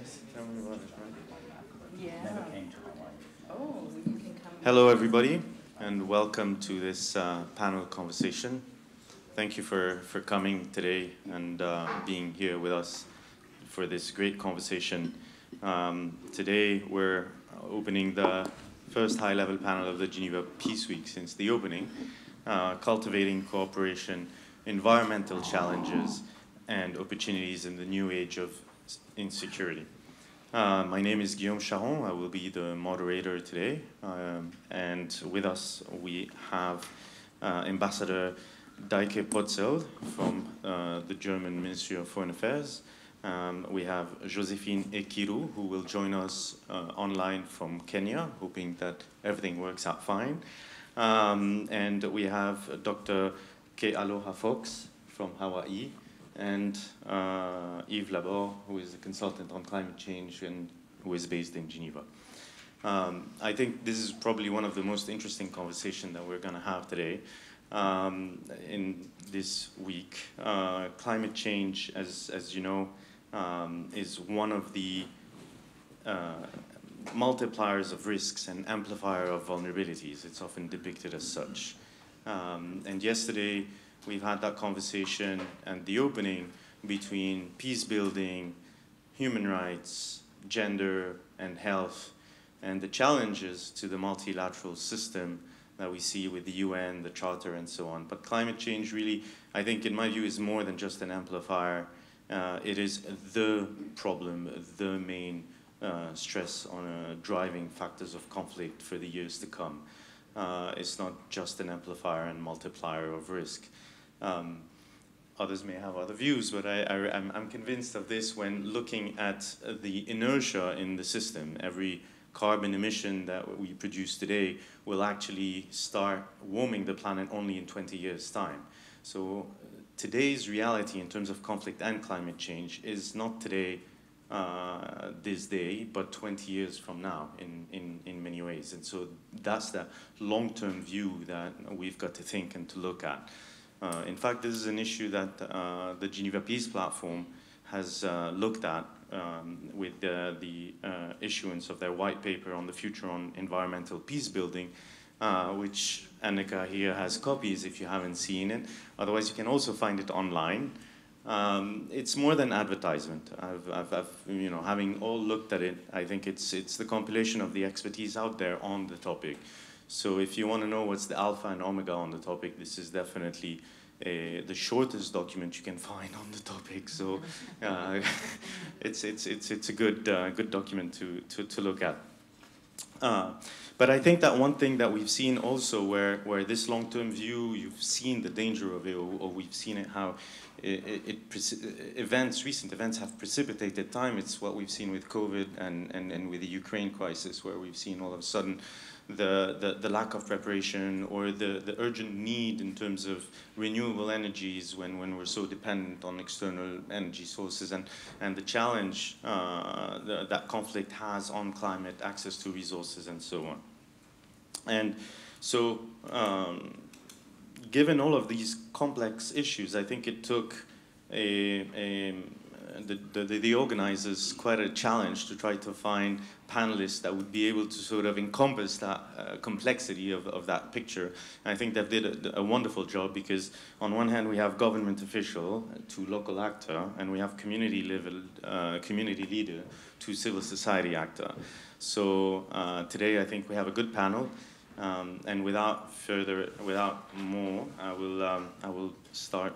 Yes, tell me about it, right? Yeah. Oh, you can come. Hello, everybody, and welcome to this panel conversation. Thank you for coming today and being here with us for this great conversation. Today, we're opening the first high-level panel of the Geneva Peace Week since the opening, Cultivating Cooperation, Environmental Challenges, and Opportunities in the New Age of Insecurity. My name is Guillaume Charron. I will be the moderator today. And with us, we have Ambassador Deike Potzel from the German Ministry of Foreign Affairs. We have Josephine Ekiru, who will join us online from Kenya, hoping that everything works out fine. And we have Dr. Kealoha Fox from Hawaii, and Yves Labor, who is a consultant on climate change and who is based in Geneva. I think this is probably one of the most interesting conversations that we're going to have today in this week. Climate change, as you know, is one of the multipliers of risks and amplifier of vulnerabilities. It's often depicted as such. And yesterday, we've had that conversation and the opening between peace building, human rights, gender, and health, and the challenges to the multilateral system that we see with the UN, the Charter, and so on. But climate change really, I think, in my view, is more than just an amplifier. It is the problem, the main stress on driving factors of conflict for the years to come. It's not just an amplifier and multiplier of risk. Others may have other views, but I'm convinced of this when looking at the inertia in the system. Every carbon emission that we produce today will actually start warming the planet only in 20 years' time. So today's reality in terms of conflict and climate change is not today, this day, but 20 years from now in many ways. And so that's the long-term view that we've got to think and to look at. In fact, this is an issue that the Geneva Peace Platform has looked at with the issuance of their white paper on the future on environmental peace building, which Annika here has copies if you haven't seen it. Otherwise, you can also find it online. It's more than advertisement. Having all looked at it, I think it's the compilation of the expertise out there on the topic. So if you want to know what's the alpha and omega on the topic, this is definitely the shortest document you can find on the topic. So it's a good document to look at. But I think that one thing that we've seen also where this long-term view, you've seen the danger of it, or we've seen it how recent events have precipitated time. It's what we've seen with COVID and with the Ukraine crisis, where we've seen all of a sudden the lack of preparation or the urgent need in terms of renewable energies when we're so dependent on external energy sources, and the challenge that conflict has on climate, access to resources, and so on. And so given all of these complex issues, I think it took the organizers quite a challenge to try to find panelists that would be able to sort of encompass that complexity of that picture. And I think they did a wonderful job, because on one hand we have government official to local actor, and we have community leader to civil society actor. So today I think we have a good panel, and without more, I will start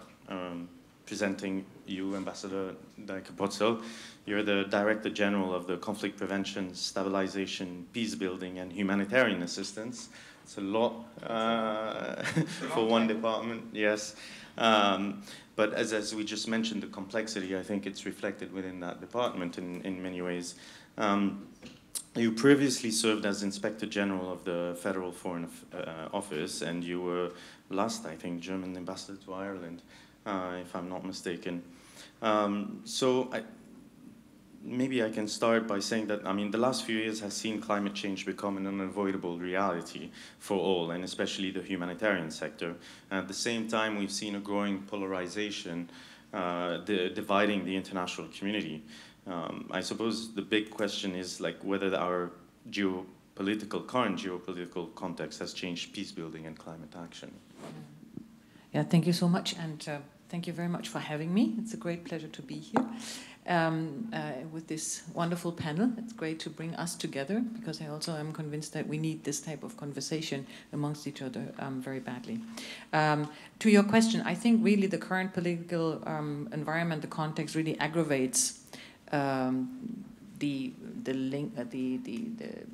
presenting you, Ambassador Deike Potzel. You're the Director General of the Conflict Prevention, Stabilisation, Peace Building, and Humanitarian Assistance. It's a lot for one department, yes. But as we just mentioned, the complexity, I think it's reflected within that department in many ways. You previously served as Inspector General of the Federal Foreign Office, and you were last, I think, German Ambassador to Ireland, if I'm not mistaken. Maybe I can start by saying that, the last few years has seen climate change become an unavoidable reality for all, and especially the humanitarian sector. At the same time, we've seen a growing polarization dividing the international community. I suppose the big question is like whether our current geopolitical context has changed peace building and climate action. Yeah, thank you so much, and thank you very much for having me. It's a great pleasure to be here with this wonderful panel. It's great to bring us together, because I also am convinced that we need this type of conversation amongst each other very badly. To your question, I think really the current political environment, the context really aggravates the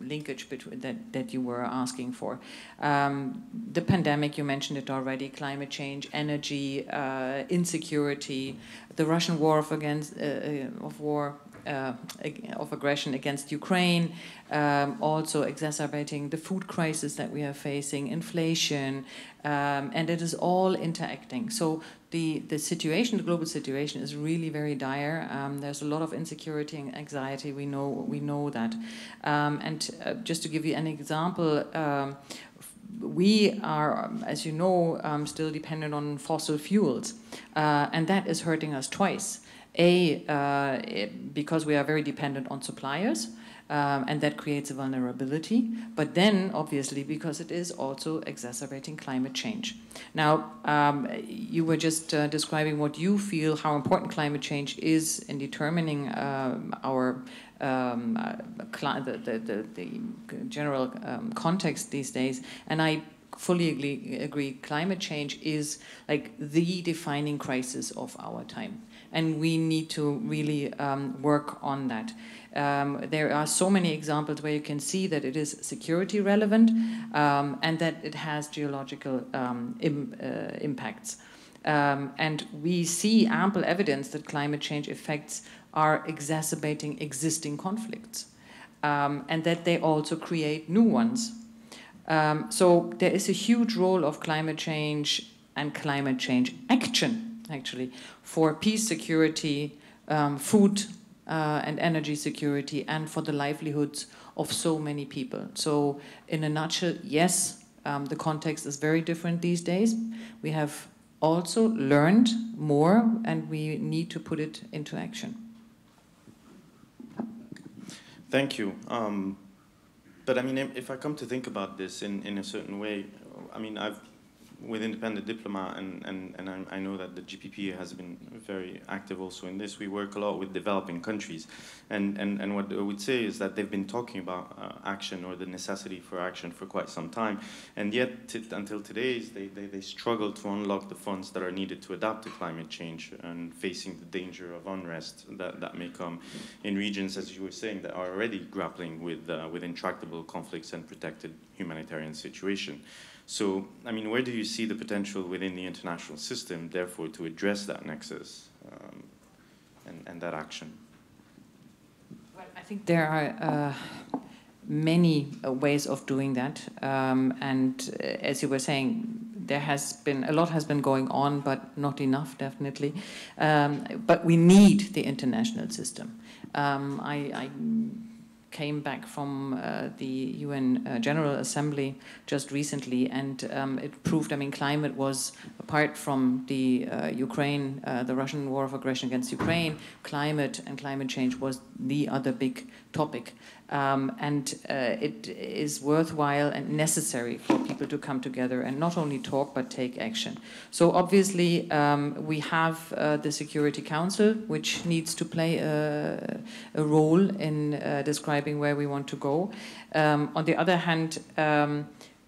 linkage between that you were asking for. The pandemic, you mentioned it already, climate change, energy, insecurity, the Russian war of aggression against Ukraine, also exacerbating the food crisis that we are facing, inflation, and it is all interacting. So the situation, the global situation, is really very dire. There's a lot of insecurity and anxiety. We know that. Just to give you an example, we are, as you know, still dependent on fossil fuels, and that is hurting us twice. Because we are very dependent on suppliers, and that creates a vulnerability, but then obviously because it is also exacerbating climate change. Now, you were just describing what you feel, how important climate change is in determining the general context these days, and I fully agree. Climate change is like the defining crisis of our time, and we need to really work on that. There are so many examples where you can see that it is security relevant and that it has geological impacts. And we see ample evidence that climate change effects are exacerbating existing conflicts, and that they also create new ones. So there is a huge role of climate change and climate change action, actually, for peace, security, food and energy security, and for the livelihoods of so many people. So in a nutshell, yes, the context is very different these days. We have also learned more, and we need to put it into action. Thank you. But I mean, if I come to think about this in a certain way, I mean, with Independent Diplomat, and I know that the GPP has been very active also in this. We work a lot with developing countries, and what I would say is that they've been talking about action or the necessity for action for quite some time, and yet until today they struggle to unlock the funds that are needed to adapt to climate change and facing the danger of unrest that may come in regions, as you were saying, that are already grappling with intractable conflicts and protected humanitarian situation. So, I mean, where do you see the potential within the international system, therefore, to address that nexus and that action? Well, I think there are many ways of doing that. And as you were saying, a lot has been going on, but not enough, definitely. But we need the international system. I came back from the UN General Assembly just recently, and it proved, I mean, climate was, apart from the the Russian war of aggression against Ukraine, climate and climate change was the other big topic. And it is worthwhile and necessary for people to come together and not only talk, but take action. So obviously, we have the Security Council, which needs to play a role in describing where we want to go. On the other hand,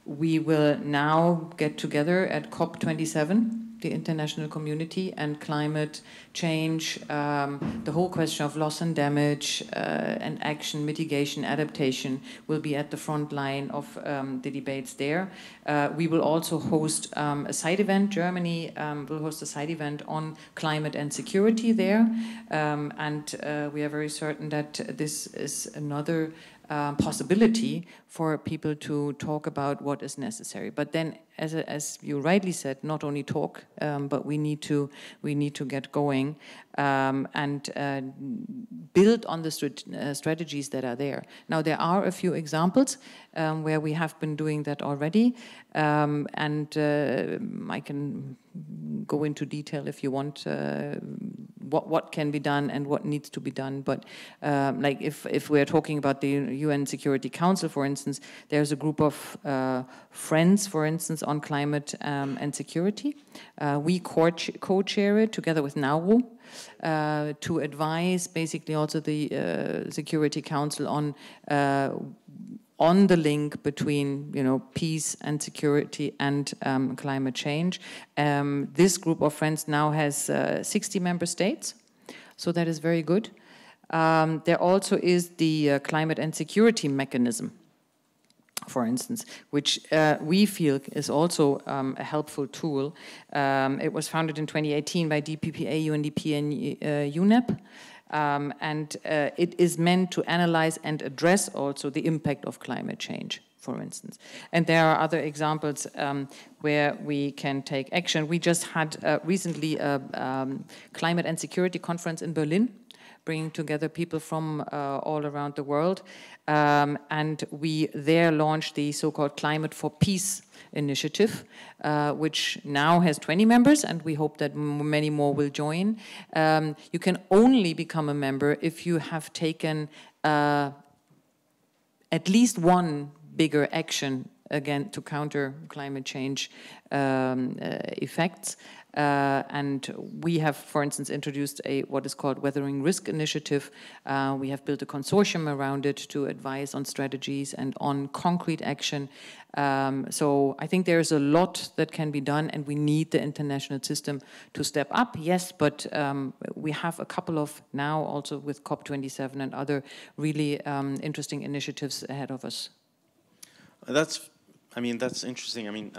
we will now get together at COP27, the international community, and climate change, the whole question of loss and damage and action, mitigation, adaptation will be at the front line of the debates there. We will also host a side event. Germany will host a side event on climate and security there. And we are very certain that this is another possibility for people to talk about what is necessary. But then, as you rightly said, not only talk, but we need to get going and build on the strategies that are there. Now, there are a few examples where we have been doing that already, and I can go into detail if you want what can be done and what needs to be done. But like if we're talking about the UN Security Council, for instance, there's a group of friends, for instance, on climate and security. We co-chair it together with Nauru to advise basically also the Security Council on the link between, you know, peace and security and climate change. This group of friends now has 60 member states, so that is very good. There also is the climate and security mechanism, for instance, which we feel is also a helpful tool. It was founded in 2018 by DPPA, UNDP, and UNEP. And it is meant to analyze and address also the impact of climate change, for instance. And there are other examples where we can take action. We just had recently a climate and security conference in Berlin, bringing together people from all around the world. And we there launched the so-called Climate for Peace initiative, which now has 20 members, and we hope that many more will join. You can only become a member if you have taken at least one bigger action again to counter climate change effects. And we have, for instance, introduced what is called Weathering Risk Initiative. We have built a consortium around it to advise on strategies and on concrete action. So I think there's a lot that can be done, and we need the international system to step up, yes, but we have a couple of now also with COP27 and other really interesting initiatives ahead of us. That's interesting. I mean,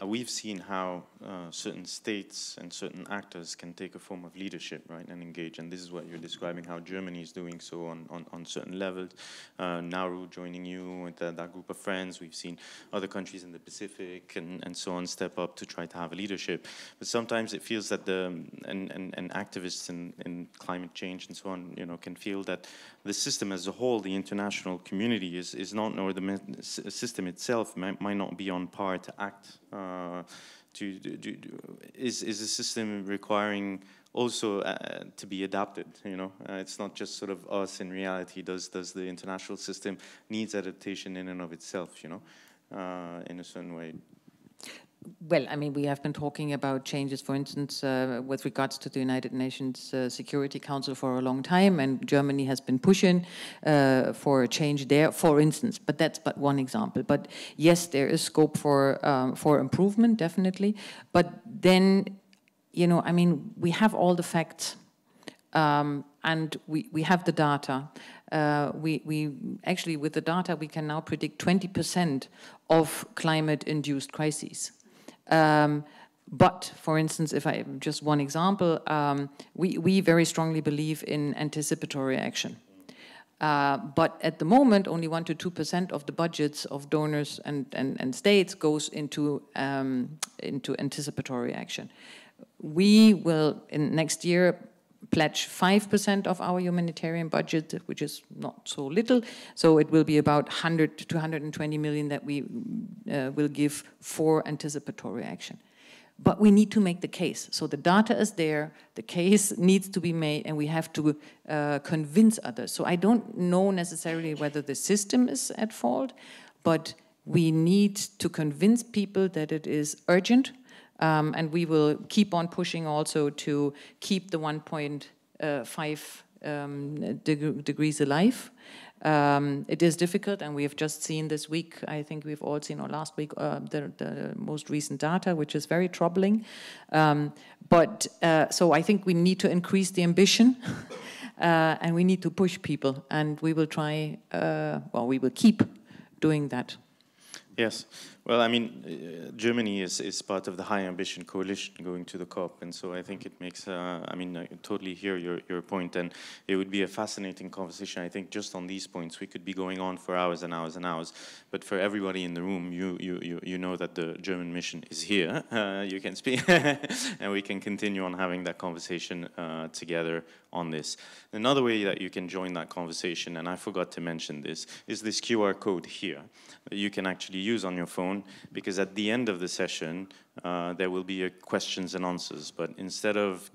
we've seen how certain states and certain actors can take a form of leadership, right, and engage. And this is what you're describing, how Germany is doing so on certain levels. Nauru joining you with that group of friends. We've seen other countries in the Pacific and so on step up to try to have leadership. But sometimes it feels that and activists in climate change and so on, you know, can feel that the system as a whole, the international community is not, or the system itself might not be on par to act. Is the system requiring also to be adapted? You know, it's not just sort of us. In reality, does the international system needs adaptation in and of itself? You know, in a certain way. Well, I mean, we have been talking about changes, for instance, with regards to the United Nations Security Council for a long time, and Germany has been pushing for a change there, for instance. But that's but one example. But yes, there is scope for improvement, definitely. But then, you know, I mean, we have all the facts, and we have the data. We actually, with the data, we can now predict 20% of climate-induced crises. But, for instance, if I just one example, we very strongly believe in anticipatory action. But at the moment, only 1 to 2% of the budgets of donors and states goes into anticipatory action. We will, in next year, pledge 5% of our humanitarian budget, which is not so little. So it will be about 100 to 120 million that we will give for anticipatory action. But we need to make the case. So the data is there, the case needs to be made, and we have to convince others. So I don't know necessarily whether the system is at fault, but we need to convince people that it is urgent. And we will keep on pushing also to keep the 1.5 degrees alive. It is difficult, and we have just seen this week, I think we've all seen, or last week, the most recent data, which is very troubling. So I think we need to increase the ambition, and we need to push people, and we will try, we will keep doing that. Yes. Well, I mean, Germany is part of the High Ambition Coalition going to the COP, and so I think it makes, I totally hear your point, and it would be a fascinating conversation. I think just on these points, we could be going on for hours and hours and hours, but for everybody in the room, you know that the German mission is here. You can speak, and we can continue on having that conversation together on this. Another way that you can join that conversation, and I forgot to mention this, is this QR code here that you can actually use on your phone, because at the end of the session there will be a questions and answers, but instead of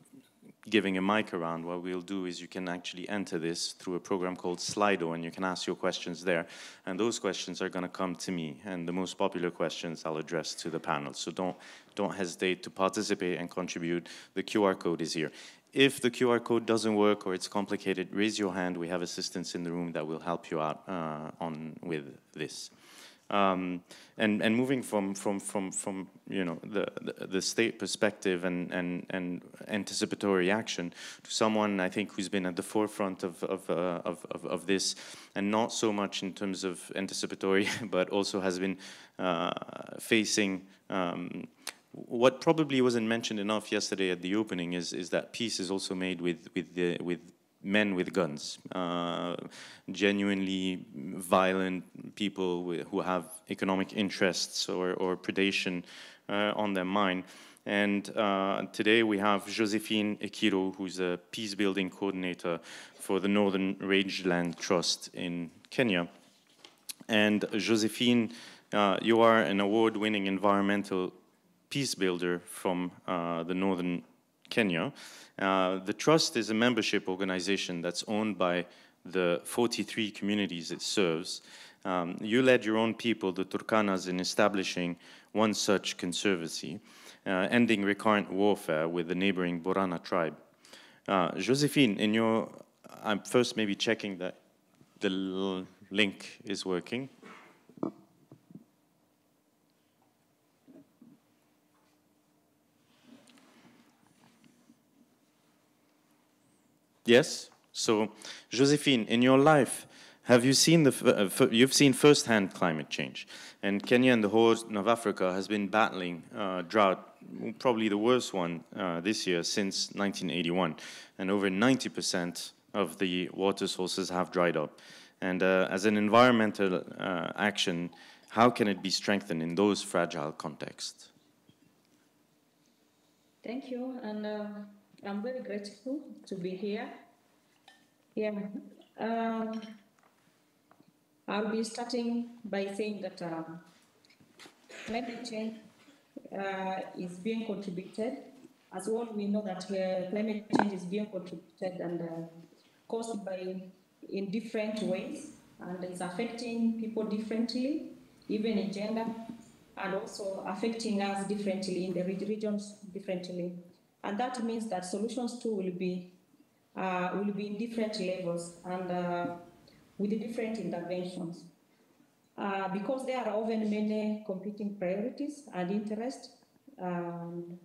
giving a mic around, what we'll do is you can actually enter this through a program called Slido, and you can ask your questions there. And those questions are going to come to me, and the most popular questions I'll address to the panel. So don't hesitate to participate and contribute. The QR code is here. If the QR code doesn't work or it's complicated, raise your hand. We have assistants in the room that will help you out with this. And moving from you know the state perspective and anticipatory action to someone I think who's been at the forefront of this, and not so much in terms of anticipatory, but also has been facing what probably wasn't mentioned enough yesterday at the opening is that peace is also made with men with guns, genuinely violent people who have economic interests or predation on their mind. And today we have Josephine Ekiru, who's a peace-building coordinator for the Northern Rangelands Trust in Kenya. And Josephine, you are an award-winning environmental peace builder from the Northern Kenya. The Trust is a membership organization that's owned by the 43 communities it serves. You led your own people, the Turkanas, in establishing one such conservancy, ending recurrent warfare with the neighboring Borana tribe. Josephine, in your, I'm first maybe checking that the link is working. Yes. So, Josephine, in your life, have you seen you've seen firsthand climate change, and Kenya and the Horn of Africa has been battling drought, probably the worst one this year since 1981, and over 90% of the water sources have dried up. And as an environmental action, how can it be strengthened in those fragile contexts? Thank you, and I'm very grateful to be here. Yeah, I'll be starting by saying that climate change is being contributed. As well, we know that climate change is being contributed and caused by in different ways, and it's affecting people differently, even in gender, and also affecting us differently in the regions differently. And that means that solutions too will be in different levels and with different interventions. Because there are often many competing priorities and interests, and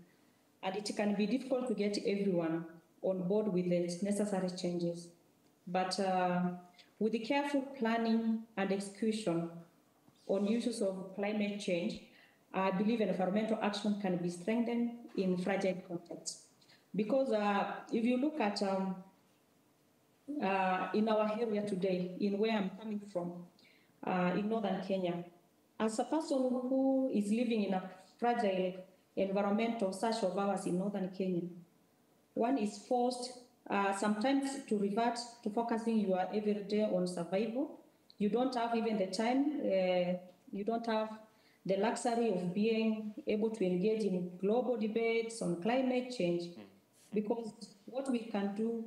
it can be difficult to get everyone on board with the necessary changes. But with the careful planning and execution on issues of climate change, I believe environmental action can be strengthened in fragile contexts. Because if you look at in our area today, in where I'm coming from, in Northern Kenya, as a person who is living in a fragile environmental such of ours in Northern Kenya, one is forced sometimes to revert to focusing your every day on survival. You don't have even the time, you don't have the luxury of being able to engage in global debates on climate change, because what we can do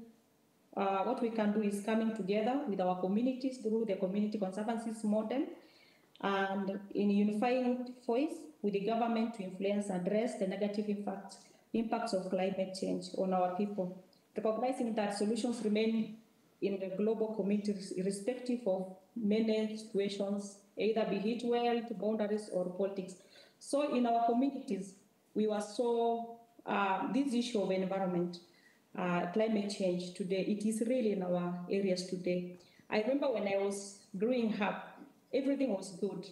is coming together with our communities through the community conservancies model and in unifying voice with the government to influence and address the negative impacts of climate change on our people, recognizing that solutions remain in the global community irrespective of many situations, either be it wealth, boundaries, or politics. So in our communities, we were so, this issue of environment, climate change today, it is really in our areas today. I remember when I was growing up, everything was good.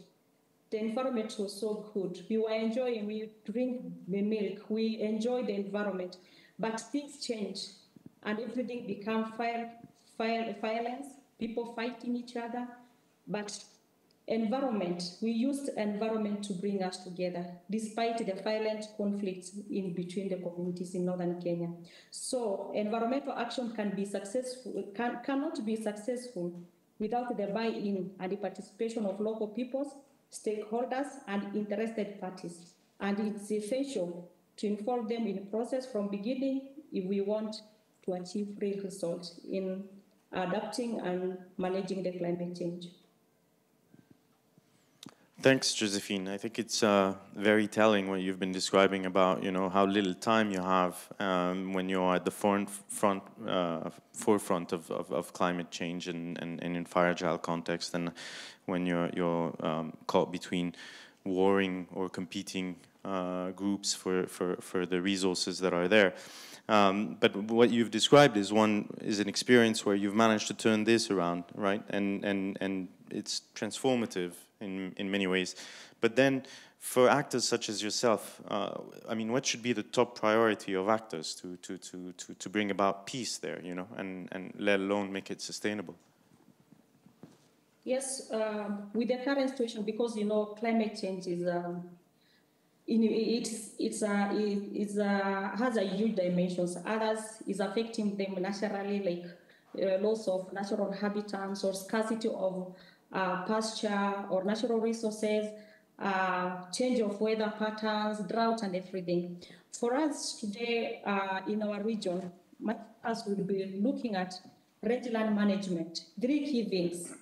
The environment was so good. We were enjoying, we drink the milk, we enjoy the environment, but things change and everything became violence, people fighting each other. But environment, we used environment to bring us together, despite the violent conflicts in between the communities in Northern Kenya. So environmental action can be successful, cannot be successful without the buy-in and the participation of local peoples, stakeholders, and interested parties. And it's essential to involve them in the process from beginning if we want to achieve real results in adapting and managing the climate change. Thanks, Josephine. I think it's very telling what you've been describing about, how little time you have when you're at the forefront of climate change and in fragile context, and when you're caught between warring or competing groups for the resources that are there. But what you've described is an experience where you've managed to turn this around, right? And it's transformative in many ways. But then for actors such as yourself, what should be the top priority of actors to bring about peace there, and let alone make it sustainable? Yes, with the current situation, because climate change is has a huge dimensions. Others is affecting them naturally, like loss of natural habitats or scarcity of pasture or natural resources, change of weather patterns, drought, and everything. For us today in our region, us will be looking at rangeland management. 3 key things.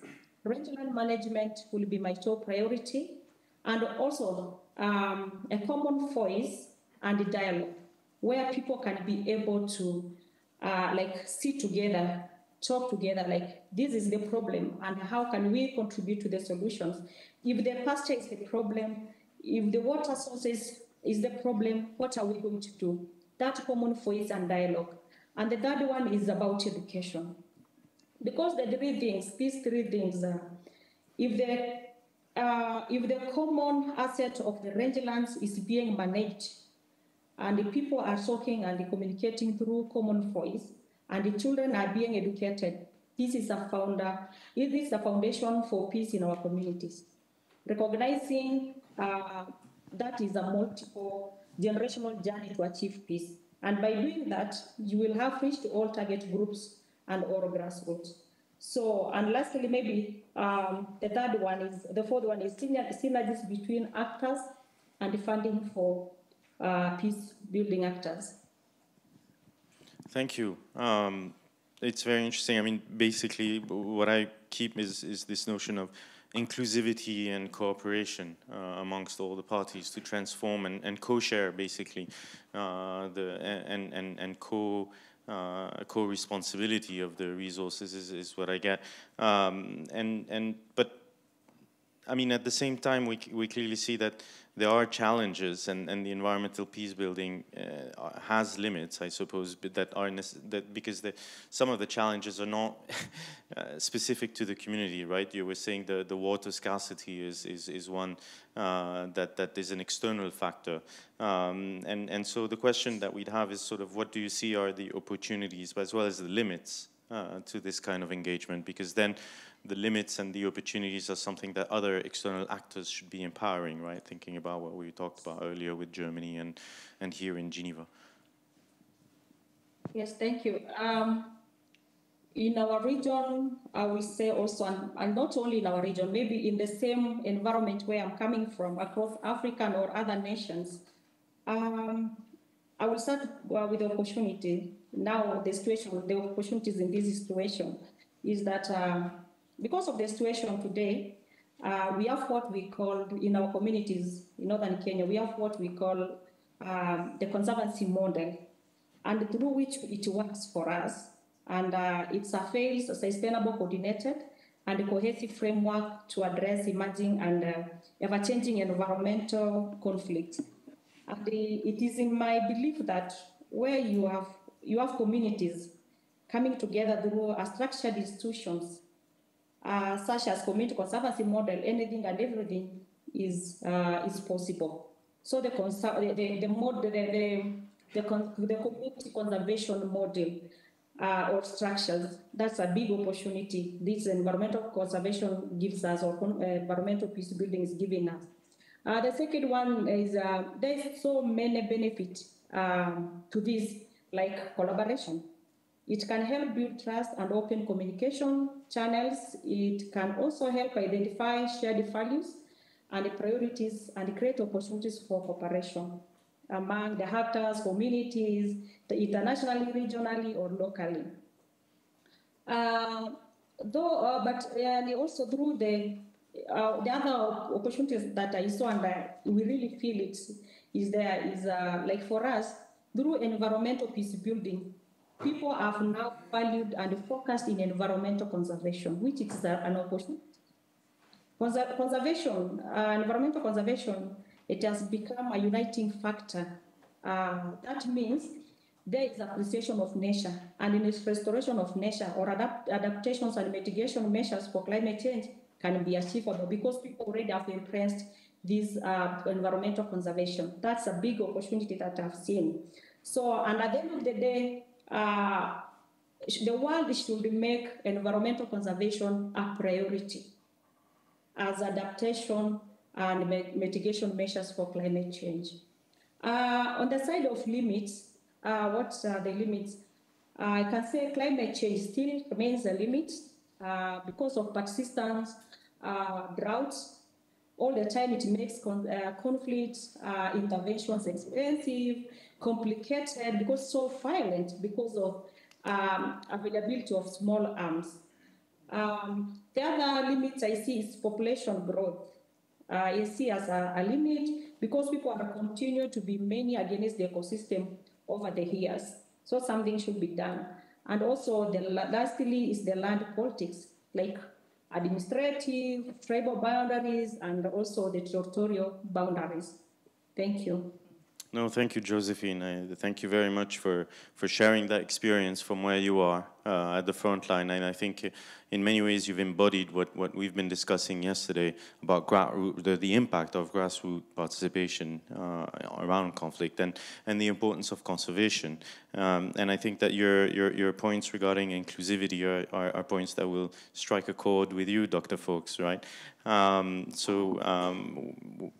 Rangeland management will be my top priority, and also a common voice and a dialogue where people can be able to sit together, talk together, like this is the problem and how can we contribute to the solutions. If the pasture is the problem, if the water sources is the problem, what are we going to do? That common voice and dialogue. And the third one is about education. Because these three things, if the common asset of the rangelands is being managed, and the people are talking and communicating through common voice, and the children are being educated, this is a foundation for peace in our communities. Recognizing that is a multiple generational journey to achieve peace. And by doing that, you will have reached all target groups and all grassroots. So, and lastly, maybe the fourth one is synergies between actors and funding for peace building actors. Thank you. It's very interesting. Basically, what I keep is this notion of inclusivity and cooperation amongst all the parties to transform and co-share, basically, and co-responsibility of the resources is what I get. But at the same time, we clearly see that there are challenges, and the environmental peace building has limits, I suppose, but because some of the challenges are not specific to the community, right? You were saying the water scarcity is one that is an external factor, and so the question that we'd have is sort of what do you see are the opportunities as well as the limits to this kind of engagement, because then the limits and the opportunities are something that other external actors should be empowering, right? Thinking about what we talked about earlier with Germany and here in Geneva. Yes, thank you. In our region, I will say also, and not only in our region, maybe in the same environment where I'm coming from, across Africa or other nations, I will start with the opportunity. Now, the opportunities in this situation is that because of the situation today, we have what we call, in our communities in Northern Kenya, we have what we call the conservancy model, and through which it works for us. And it's a fairly sustainable, coordinated, and cohesive framework to address emerging and ever-changing environmental conflicts. And it is in my belief that where you have communities coming together through structured institutions, such as community conservancy model, anything and everything is possible. So the community conservation model or structures, that's a big opportunity this environmental conservation gives us, or environmental peace building is giving us. The second one is there's so many benefits to this, like collaboration. It can help build trust and open communication channels. It can also help identify shared values and priorities and create opportunities for cooperation. among the actors, communities, internationally, regionally, or locally. And also through the other opportunities that I saw, and we really feel it is there, is like for us, through environmental peace building, people have now valued and focused in environmental conservation, which is an opportunity. Environmental conservation, it has become a uniting factor. That means there is appreciation of nature, and in its restoration of nature or adaptations and mitigation measures for climate change can be achievable because people already have embraced this environmental conservation. That's a big opportunity that I've seen. So, and at the end of the day, the world should make environmental conservation a priority as adaptation and mitigation measures for climate change. On the side of limits, what are the limits? I can say climate change still remains a limit because of persistence, droughts. All the time it makes conflicts, interventions expensive, complicated, because so violent because of availability of small arms. The other limits I see is population growth. I see as a limit because people are continuing to be many against the ecosystem over the years. So something should be done. And also, lastly, is the land politics, like administrative, tribal boundaries, and also the territorial boundaries. Thank you. No, thank you, Josephine. Thank you very much for sharing that experience from where you are at the front line. And I think in many ways you've embodied what we've been discussing yesterday about the impact of grassroots participation around conflict and the importance of conservation. And I think that your points regarding inclusivity are points that will strike a chord with you, Dr. Fox, right?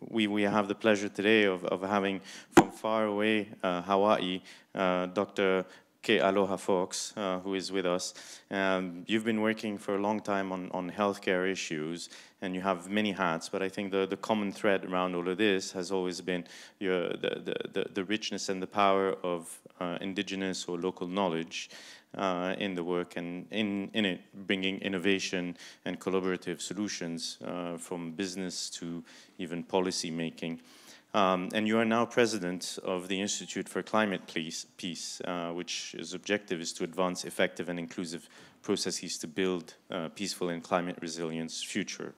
We have the pleasure today of having from far away Hawaii, Dr. Kealoha Fox, who is with us. You've been working for a long time on healthcare issues, and you have many hats, but I think the common thread around all of this has always been the richness and the power of indigenous or local knowledge in the work, and in it bringing innovation and collaborative solutions from business to even policy making. And you are now president of the Institute for Climate Peace, which its objective is to advance effective and inclusive processes to build peaceful and climate resilience future.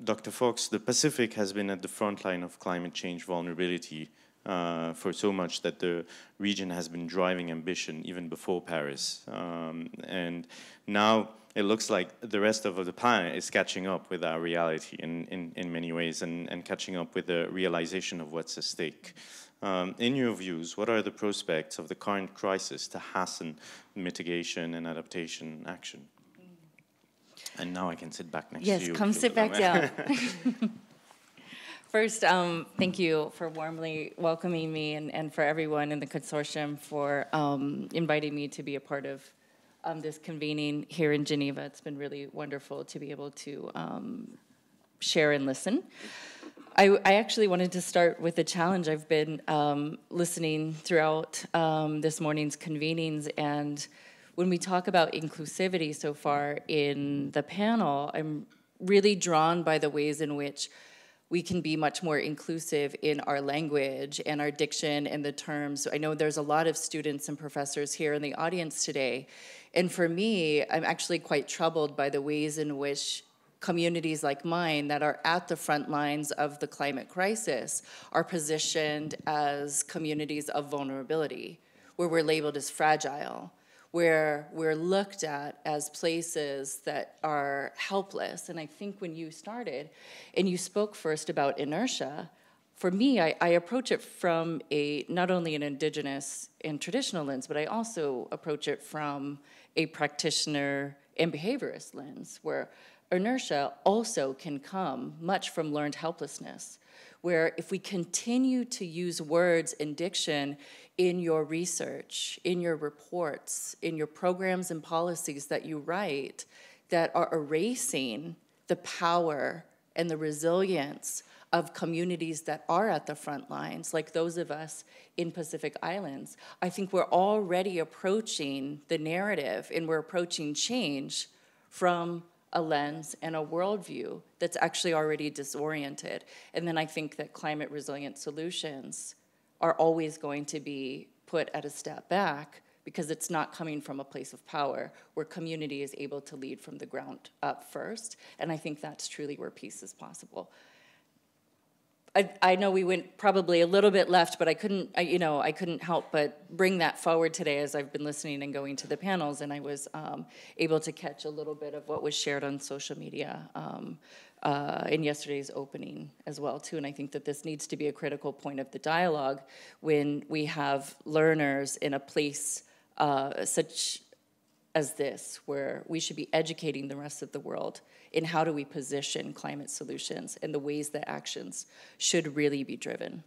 Dr. Fox, the Pacific has been at the front line of climate change vulnerability for so much that the region has been driving ambition even before Paris. And now it looks like the rest of the planet is catching up with our reality in many ways and catching up with the realization of what's at stake. In your views, what are the prospects of the current crisis to hasten mitigation and adaptation action? And now I can sit back next to you. Yes, come sit back down. First, thank you for warmly welcoming me and for everyone in the consortium for inviting me to be a part of this convening here in Geneva. It's been really wonderful to be able to share and listen. I actually wanted to start with a challenge. I've been listening throughout this morning's convenings, and when we talk about inclusivity so far in the panel, I'm really drawn by the ways in which we can be much more inclusive in our language and our diction and the terms. I know there's a lot of students and professors here in the audience today, and for me, I'm actually quite troubled by the ways in which communities like mine that are at the front lines of the climate crisis are positioned as communities of vulnerability, where we're labeled as fragile, where we're looked at as places that are helpless. And I think when you started, and you spoke first about inertia, for me, I approach it from not only an indigenous and traditional lens, but I also approach it from a practitioner and behaviorist lens, where inertia also can come much from learned helplessness, where if we continue to use words and diction in your research, in your reports, in your programs and policies that you write that are erasing the power and the resilience of communities that are at the front lines, like those of us in Pacific Islands. I think we're already approaching the narrative, and we're approaching change from a lens and a worldview that's actually already disoriented. And then I think that climate resilient solutions are always going to be put at a step back, because it's not coming from a place of power where community is able to lead from the ground up first. And I think that's truly where peace is possible. I know we went probably a little bit left, but I couldn't help but bring that forward today as I've been listening and going to the panels, and I was able to catch a little bit of what was shared on social media in yesterday's opening as well, too. And I think that this needs to be a critical point of the dialogue when we have learners in a place such as this, where we should be educating the rest of the world in how do we position climate solutions and the ways that actions should really be driven.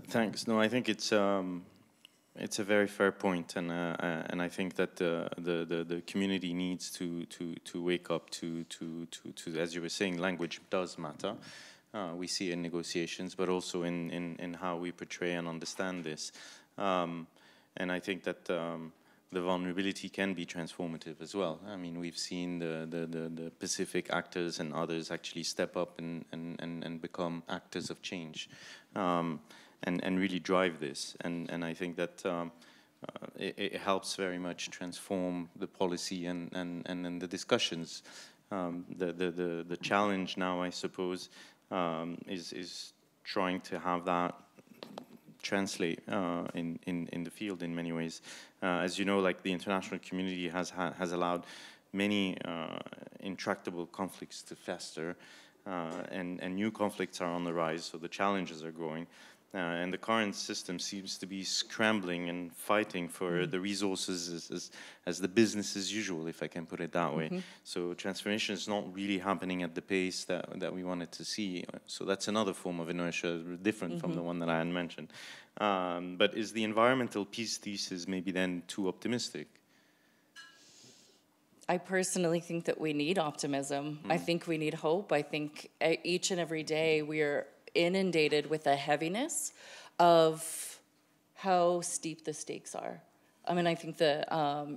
Thanks. No, I think it's a very fair point, and I think that the community needs to wake up to as you were saying, language does matter. We see it in negotiations, but also in how we portray and understand this. And I think that the vulnerability can be transformative as well. I mean, we've seen the Pacific actors and others actually step up and become actors of change, and really drive this. And I think that it helps very much transform the policy and the discussions. The challenge now, I suppose, is trying to have that translate in the field in many ways. As you know, like the international community has allowed many intractable conflicts to fester, and new conflicts are on the rise, so the challenges are growing. And the current system seems to be scrambling and fighting for the resources as the business as usual, if I can put it that way. So transformation is not really happening at the pace that we wanted to see. So that's another form of inertia, different from the one that I had mentioned. But is the environmental peace thesis maybe then too optimistic? I personally think that we need optimism. I think we need hope. I think each and every day we are inundated with a heaviness of how steep the stakes are. I mean, I think the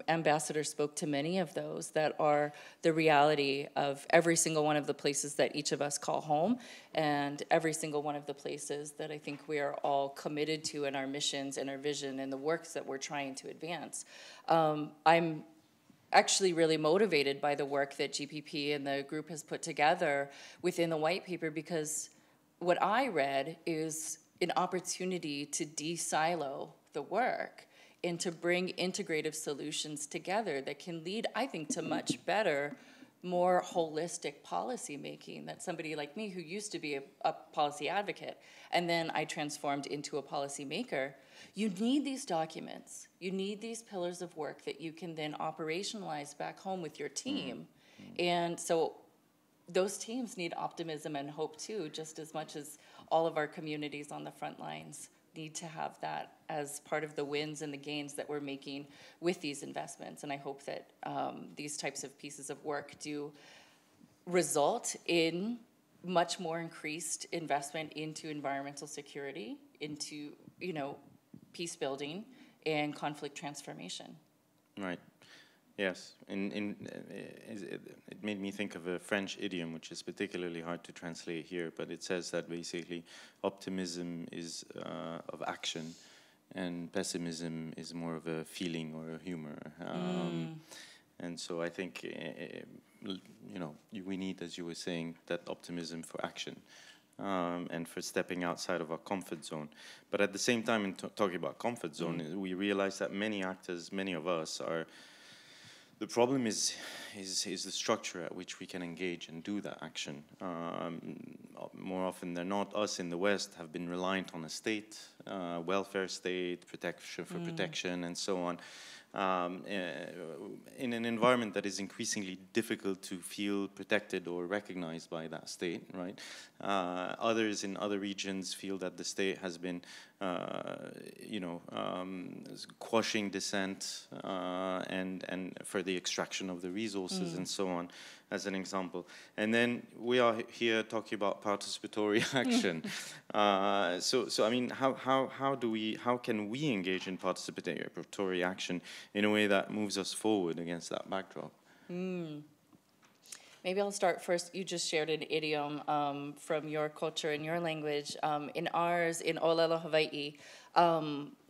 ambassador spoke to many of those that are the reality of every single one of the places that each of us call home, and every single one of the places that I think we are all committed to in our missions and our vision and the works that we're trying to advance. I'm actually really motivated by the work that GPP and the group has put together within the white paper, because what I read is an opportunity to de-silo the work and to bring integrative solutions together that can lead, I think, to much better, more holistic policy making. That somebody like me, who used to be a policy advocate, and then I transformed into a policy maker. You need these documents. You need these pillars of work that you can then operationalize back home with your team. And so those teams need optimism and hope too, just as much as all of our communities on the front lines need to have that as part of the wins and the gains that we're making with these investments. And I hope that these types of pieces of work do result in much more increased investment into environmental security, into, peace building and conflict transformation. Right. Yes, it made me think of a French idiom, which is particularly hard to translate here, but it says that basically optimism is of action, and pessimism is more of a feeling or a humor. And so I think, we need, as you were saying, that optimism for action. And for stepping outside of our comfort zone. But at the same time, in talking about comfort zone, we realize that many actors, many of us are. The problem is the structure at which we can engage and do that action. More often than not, us in the West have been reliant on a state, welfare state, protection for protection, and so on. In an environment that is increasingly difficult to feel protected or recognized by that state, right? Others in other regions feel that the state has been quashing dissent and for the extraction of the resources and so on, as an example. And then we are here talking about participatory action. So I mean, how can we engage in participatory action in a way that moves us forward against that backdrop? Maybe I'll start first. You just shared an idiom from your culture and your language. In ours, in Olelo, Hawaii,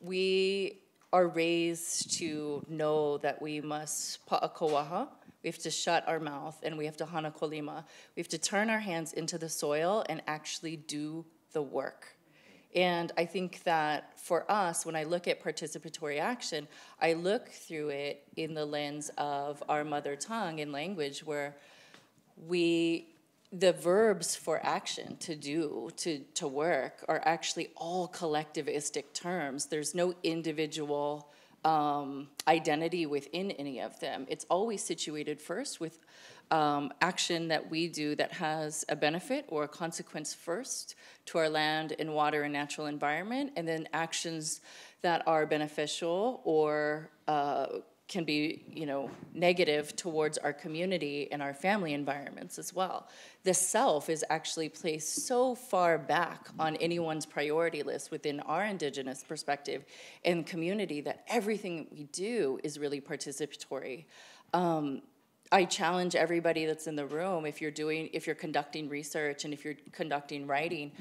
we are raised to know that we must pa'akoaha. We have to shut our mouth, and we have to hana kolima. We have to turn our hands into the soil and actually do the work. And I think that for us, when I look at participatory action, I look through it in the lens of our mother tongue and language, where the verbs for action, to do, to work, are actually all collectivistic terms. There's no individual identity within any of them. It's always situated first with action that we do that has a benefit or a consequence first to our land and water and natural environment, and then actions that are beneficial or can be, negative towards our community and our family environments as well. The self is actually placed so far back on anyone's priority list within our indigenous perspective and community that everything we do is really participatory. I challenge everybody that's in the room, if you're conducting research and if you're conducting writing,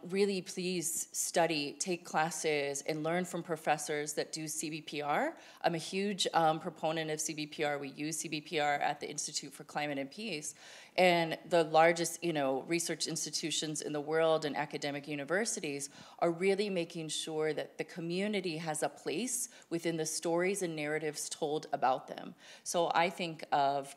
really please study, take classes, and learn from professors that do CBPR. I'm a huge proponent of CBPR. We use CBPR at the Institute for Climate and Peace. And the largest, research institutions in the world and academic universities are really making sure that the community has a place within the stories and narratives told about them. So I think of,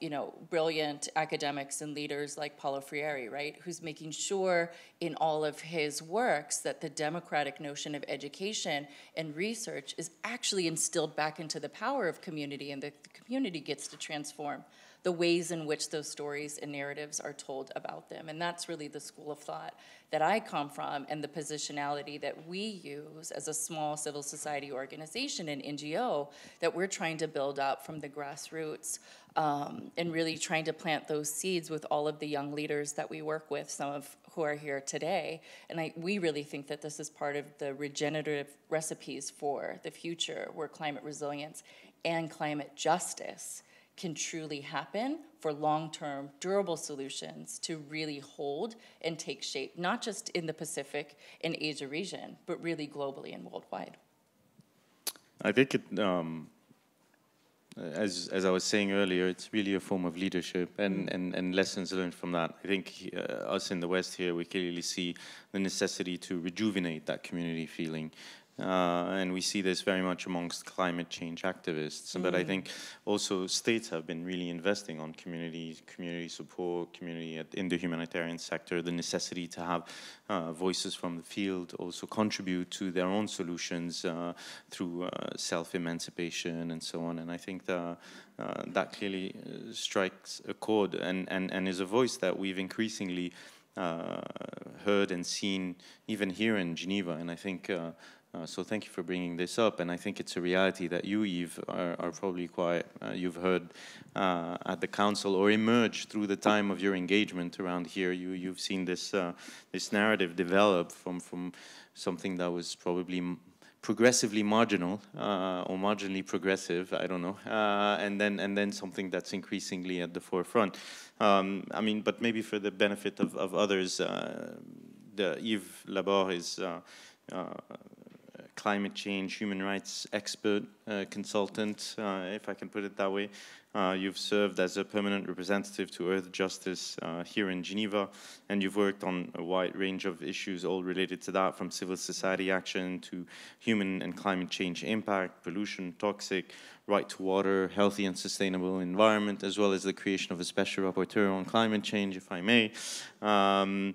brilliant academics and leaders like Paulo Freire, right, who's making sure in all of his works that the democratic notion of education and research is actually instilled back into the power of community, and the community gets to transform the ways in which those stories and narratives are told about them. And that's really the school of thought that I come from, and the positionality that we use as a small civil society organization and NGO that we're trying to build up from the grassroots, and really trying to plant those seeds with all of the young leaders that we work with, some of who are here today. And we really think that this is part of the regenerative recipes for the future, where climate resilience and climate justice can truly happen for long-term, durable solutions to really hold and take shape, not just in the Pacific and Asia region, but really globally and worldwide. I think it, as I was saying earlier, it's really a form of leadership and lessons learned from that. I think us in the West here, we clearly see the necessity to rejuvenate that community feeling. And we see this very much amongst climate change activists. But I think also states have been really investing on community support, in the humanitarian sector, the necessity to have voices from the field also contribute to their own solutions through self-emancipation and so on. And I think that clearly strikes a chord and is a voice that we've increasingly heard and seen even here in Geneva. And I think so thank you for bringing this up, and I think it's a reality that you, Yves, are probably quite, you've heard at the council or emerge through the time of your engagement around here. You've seen this this narrative develop from something that was probably progressively marginal or marginally progressive, I don't know, and then something that's increasingly at the forefront. I mean, but maybe for the benefit of others, Yves Laborde is climate change, human rights expert, consultant, if I can put it that way. You've served as a permanent representative to Earth Justice here in Geneva, and you've worked on a wide range of issues all related to that, from civil society action to human and climate change impact, pollution, toxic, right to water, healthy and sustainable environment, as well as the creation of a special rapporteur on climate change, if I may. And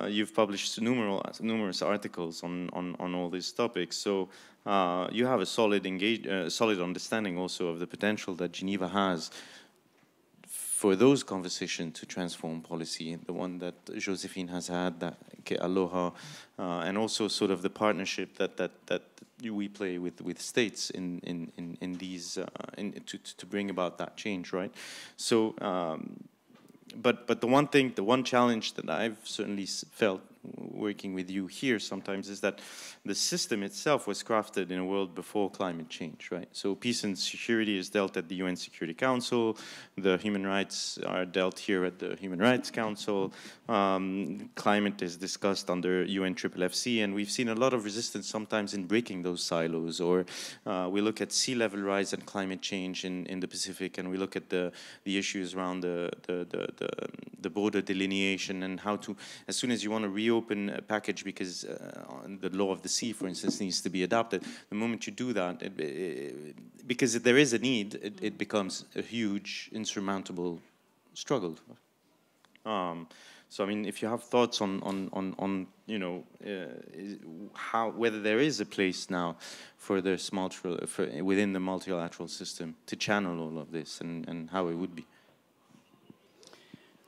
you've published numerous articles on all these topics. So you have a solid understanding also of the potential that Geneva has for those conversations to transform policy, the one that Josephine has had, that Kealoha, and also sort of the partnership that we play with states in these to bring about that change, right? So, but the one challenge that I've certainly felt working with you here sometimes is that the system itself was crafted in a world before climate change, right? So peace and security is dealt at the UN Security Council, the human rights are dealt here at the Human Rights Council, climate is discussed under UN FFFC, and we've seen a lot of resistance sometimes in breaking those silos, or we look at sea level rise and climate change in the Pacific, and we look at the issues around the border delineation and how to, as soon as you want to reopen a package because the law of the sea, for instance, needs to be adopted, the moment you do that, because there is a need, it becomes a huge, insurmountable struggle. So I mean, if you have thoughts on you know, how, whether there is a place now for this within the multilateral system to channel all of this, and how it would be.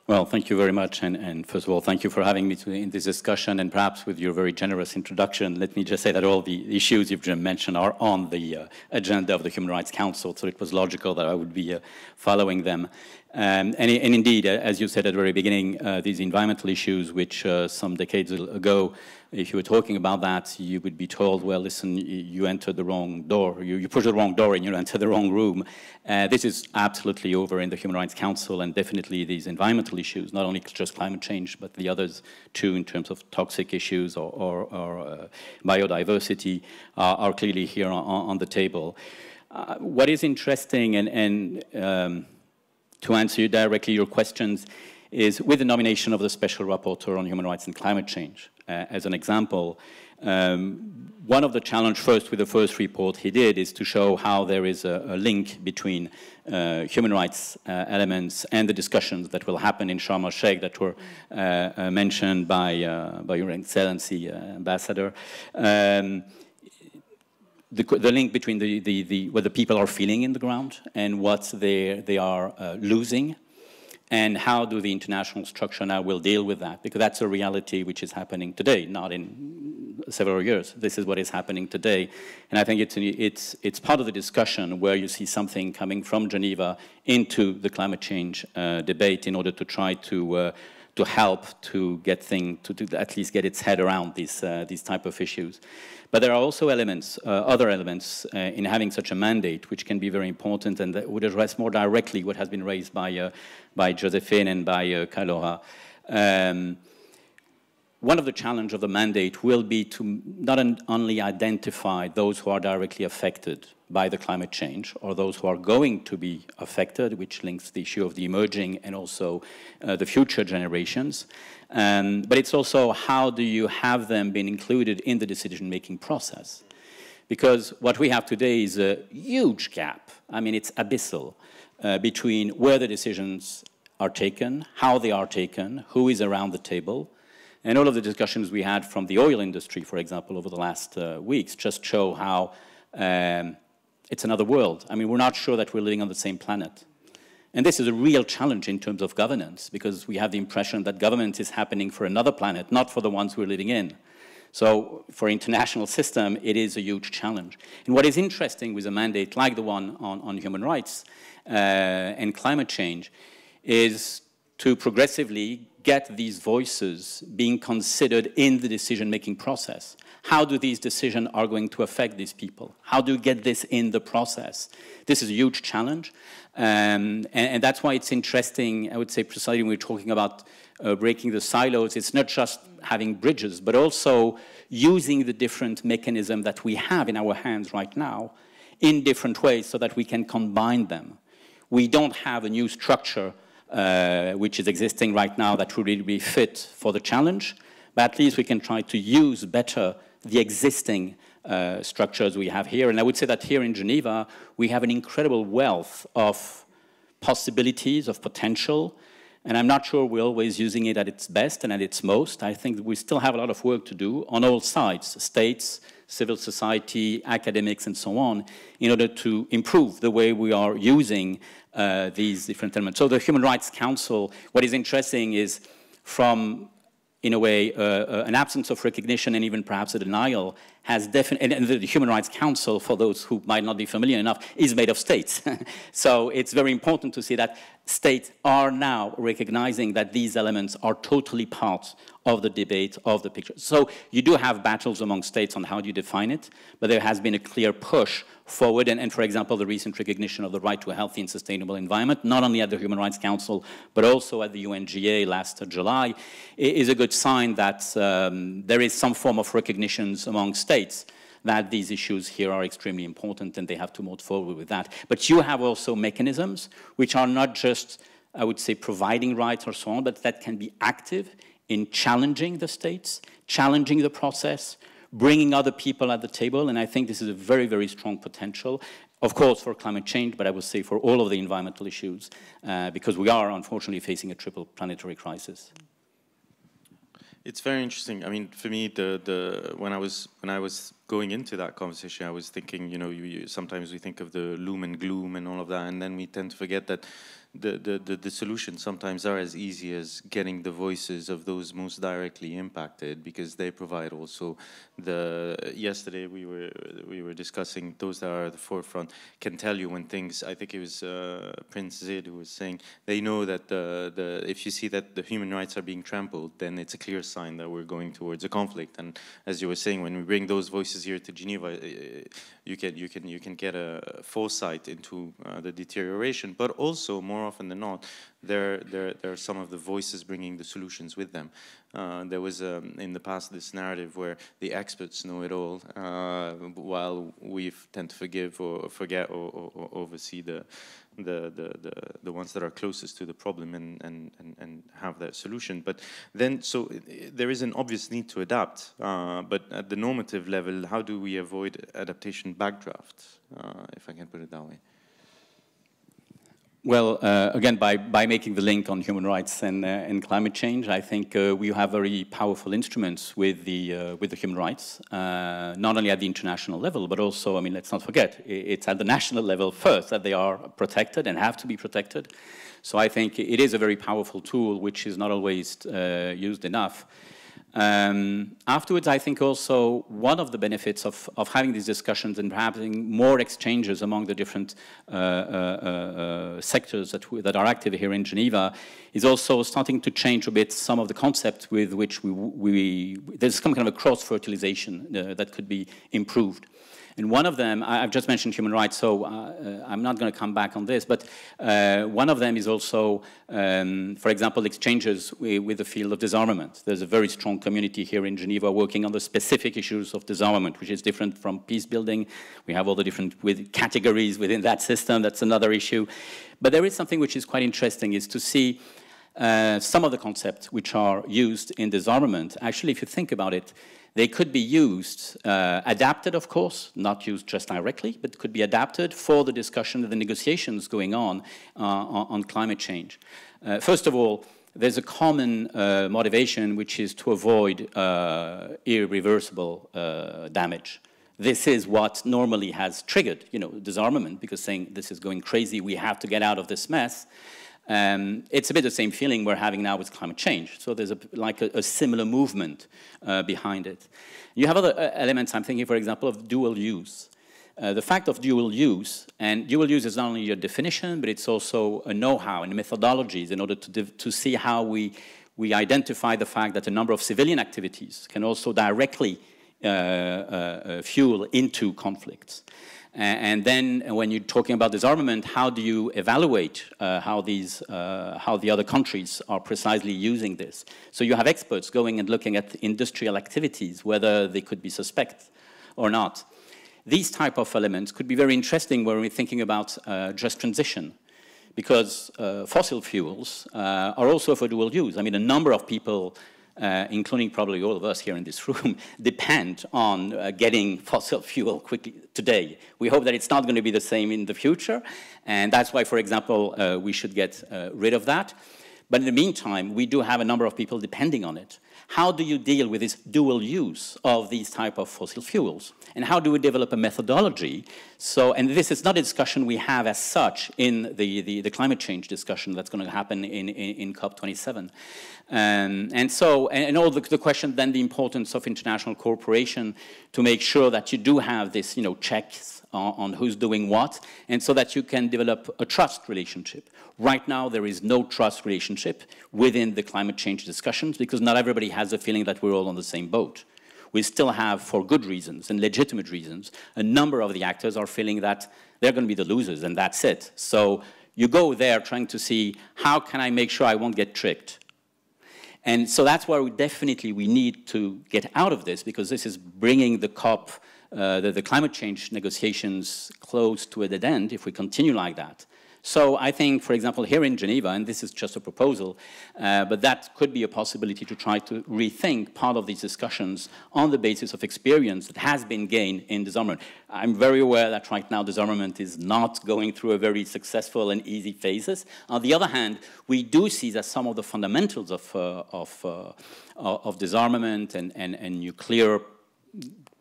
Well, thank you very much, and first of all, thank you for having me in this discussion, and perhaps with your very generous introduction, let me just say that all the issues you've just mentioned are on the agenda of the Human Rights Council, so it was logical that I would be following them. And indeed, as you said at the very beginning, these environmental issues, which some decades ago, if you were talking about that, you would be told, well, listen, you entered the wrong door, you pushed the wrong door and you entered the wrong room. This is absolutely over in the Human Rights Council, and definitely these environmental issues, not only just climate change, but the others too, in terms of toxic issues or biodiversity, are clearly here on the table. What is interesting, and to answer directly your questions, is with the nomination of the Special Rapporteur on Human Rights and Climate Change. As an example, one of the challenges first with the first report he did is to show how there is a link between human rights elements and the discussions that will happen in Sharm el-Sheikh that were mentioned by Your Excellency, Ambassador. The link between what the people are feeling in the ground and what they are losing, and how do the international structure now will deal with that, because that's a reality which is happening today, not in several years. This is what is happening today, and I think it's part of the discussion where you see something coming from Geneva into the climate change debate in order to try to help to get to at least get its head around these type of issues. But there are also elements, other elements in having such a mandate, which can be very important and that would address more directly what has been raised by Josephine and by Kealoha. One of the challenges of the mandate will be to not only identify those who are directly affected by the climate change or those who are going to be affected, which links the issue of the emerging and also the future generations. But it's also how do you have them being included in the decision-making process? Because what we have today is a huge gap. I mean, it's abyssal between where the decisions are taken, how they are taken, who is around the table. And all of the discussions we had from the oil industry, for example, over the last weeks just show how it's another world. I mean, we're not sure that we're living on the same planet. And this is a real challenge in terms of governance, because we have the impression that governance is happening for another planet, not for the ones we're living in. So for international system, it is a huge challenge. And what is interesting with a mandate like the one on human rights and climate change is to progressively get these voices being considered in the decision-making process. How do these decisions are going to affect these people? How do you get this in the process? This is a huge challenge. And that's why it's interesting, I would say, precisely when we're talking about breaking the silos, it's not just having bridges, but also using the different mechanisms that we have in our hands right now in different ways so that we can combine them. We don't have a new structure which is existing right now that would really be fit for the challenge, but at least we can try to use better the existing structures we have here. And I would say that here in Geneva, we have an incredible wealth of possibilities, of potential, and I'm not sure we're always using it at its best and at its most. I think we still have a lot of work to do on all sides, states, civil society, academics, and so on, in order to improve the way we are using these different elements. So the Human Rights Council, what is interesting is from, in a way, an absence of recognition and even perhaps a denial has definitely, and the Human Rights Council, for those who might not be familiar enough, is made of states. So it's very important to see that states are now recognizing that these elements are totally part of the debate, of the picture. So you do have battles among states on how do you define it, but there has been a clear push forward, and for example, the recent recognition of the right to a healthy and sustainable environment, not only at the Human Rights Council, but also at the UNGA last July, is a good sign that there is some form of recognition among states that these issues here are extremely important and they have to move forward with that. But you have also mechanisms which are not just, I would say, providing rights or so on, but that can be active in challenging the states, challenging the process, bringing other people at the table, and I think this is a very, very strong potential, of course, for climate change, but I would say for all of the environmental issues, because we are unfortunately facing a triple planetary crisis. It's very interesting. I mean, for me, when I was going into that conversation, I was thinking, you know, sometimes we think of the loom and gloom and all of that, and then we tend to forget that the solutions sometimes are as easy as getting the voices of those most directly impacted, because they provide also yesterday we were discussing those that are at the forefront can tell you when things, I think it was Prince Zid who was saying, they know that if you see that the human rights are being trampled, then it's a clear sign that we're going towards a conflict. And as you were saying, when we bring those voices here to Geneva, you can get a foresight into the deterioration, but also more often than not, there are some of the voices bringing the solutions with them. There was in the past this narrative where the experts know it all, while we tend to forgive or forget or oversee the ones that are closest to the problem and have that solution. But then, so there is an obvious need to adapt, but at the normative level, how do we avoid adaptation backdraft, if I can put it that way? Well, again, by making the link on human rights and climate change, I think we have very powerful instruments with the human rights, not only at the international level, but also, I mean, let's not forget, it's at the national level first that they are protected and have to be protected. So I think it is a very powerful tool, which is not always used enough. Afterwards, I think also one of the benefits of having these discussions and having more exchanges among the different sectors that are active here in Geneva is also starting to change a bit some of the concepts with which there's some kind of a cross-fertilization that could be improved. And one of them, I've just mentioned human rights, so I'm not going to come back on this, but one of them is also, for example, exchanges with the field of disarmament. There's a very strong community here in Geneva working on the specific issues of disarmament, which is different from peace building. We have all the different categories within that system. That's another issue. But there is something which is quite interesting, is to see some of the concepts which are used in disarmament. Actually, if you think about it, they could be used, adapted, of course, not used just directly, but could be adapted for the discussion and the negotiations going on climate change. First of all, there's a common motivation, which is to avoid irreversible damage. This is what normally has triggered, disarmament, because saying this is going crazy, we have to get out of this mess. It's a bit the same feeling we're having now with climate change. So there's a similar movement behind it. You have other elements. I'm thinking, for example, of dual use. The fact of dual use, and dual use is not only a definition, but it's also a know-how and methodologies in order to see how we identify the fact that a number of civilian activities can also directly fuel into conflicts. And then when you're talking about disarmament, how do you evaluate how the other countries are precisely using this? So you have experts going and looking at industrial activities, whether they could be suspect or not. These type of elements could be very interesting when we're thinking about just transition, because fossil fuels are also for dual use. I mean, a number of people, including probably all of us here in this room, depend on getting fossil fuel quickly today. We hope that it's not going to be the same in the future, and that's why, for example, we should get rid of that. But in the meantime, we do have a number of people depending on it. How do you deal with this dual use of these type of fossil fuels? And how do we develop a methodology? So, and this is not a discussion we have as such in the climate change discussion that's going to happen in COP27. And all the question then the importance of international cooperation to make sure that you do have this, checks on who's doing what, and so that you can develop a trust relationship. Right now, there is no trust relationship within the climate change discussions because not everybody has the feeling that we're all on the same boat. We still have, for good reasons and legitimate reasons, a number of the actors are feeling that they're going to be the losers and that's it. So you go there trying to see how can I make sure I won't get tricked. And so that's where we need to get out of this because this is bringing the COP, the climate change negotiations close to a dead end if we continue like that. So I think, for example, here in Geneva, and this is just a proposal, but that could be a possibility to try to rethink part of these discussions on the basis of experience that has been gained in disarmament. I'm very aware that right now disarmament is not going through a very successful and easy phases. On the other hand, we do see that some of the fundamentals of disarmament and nuclear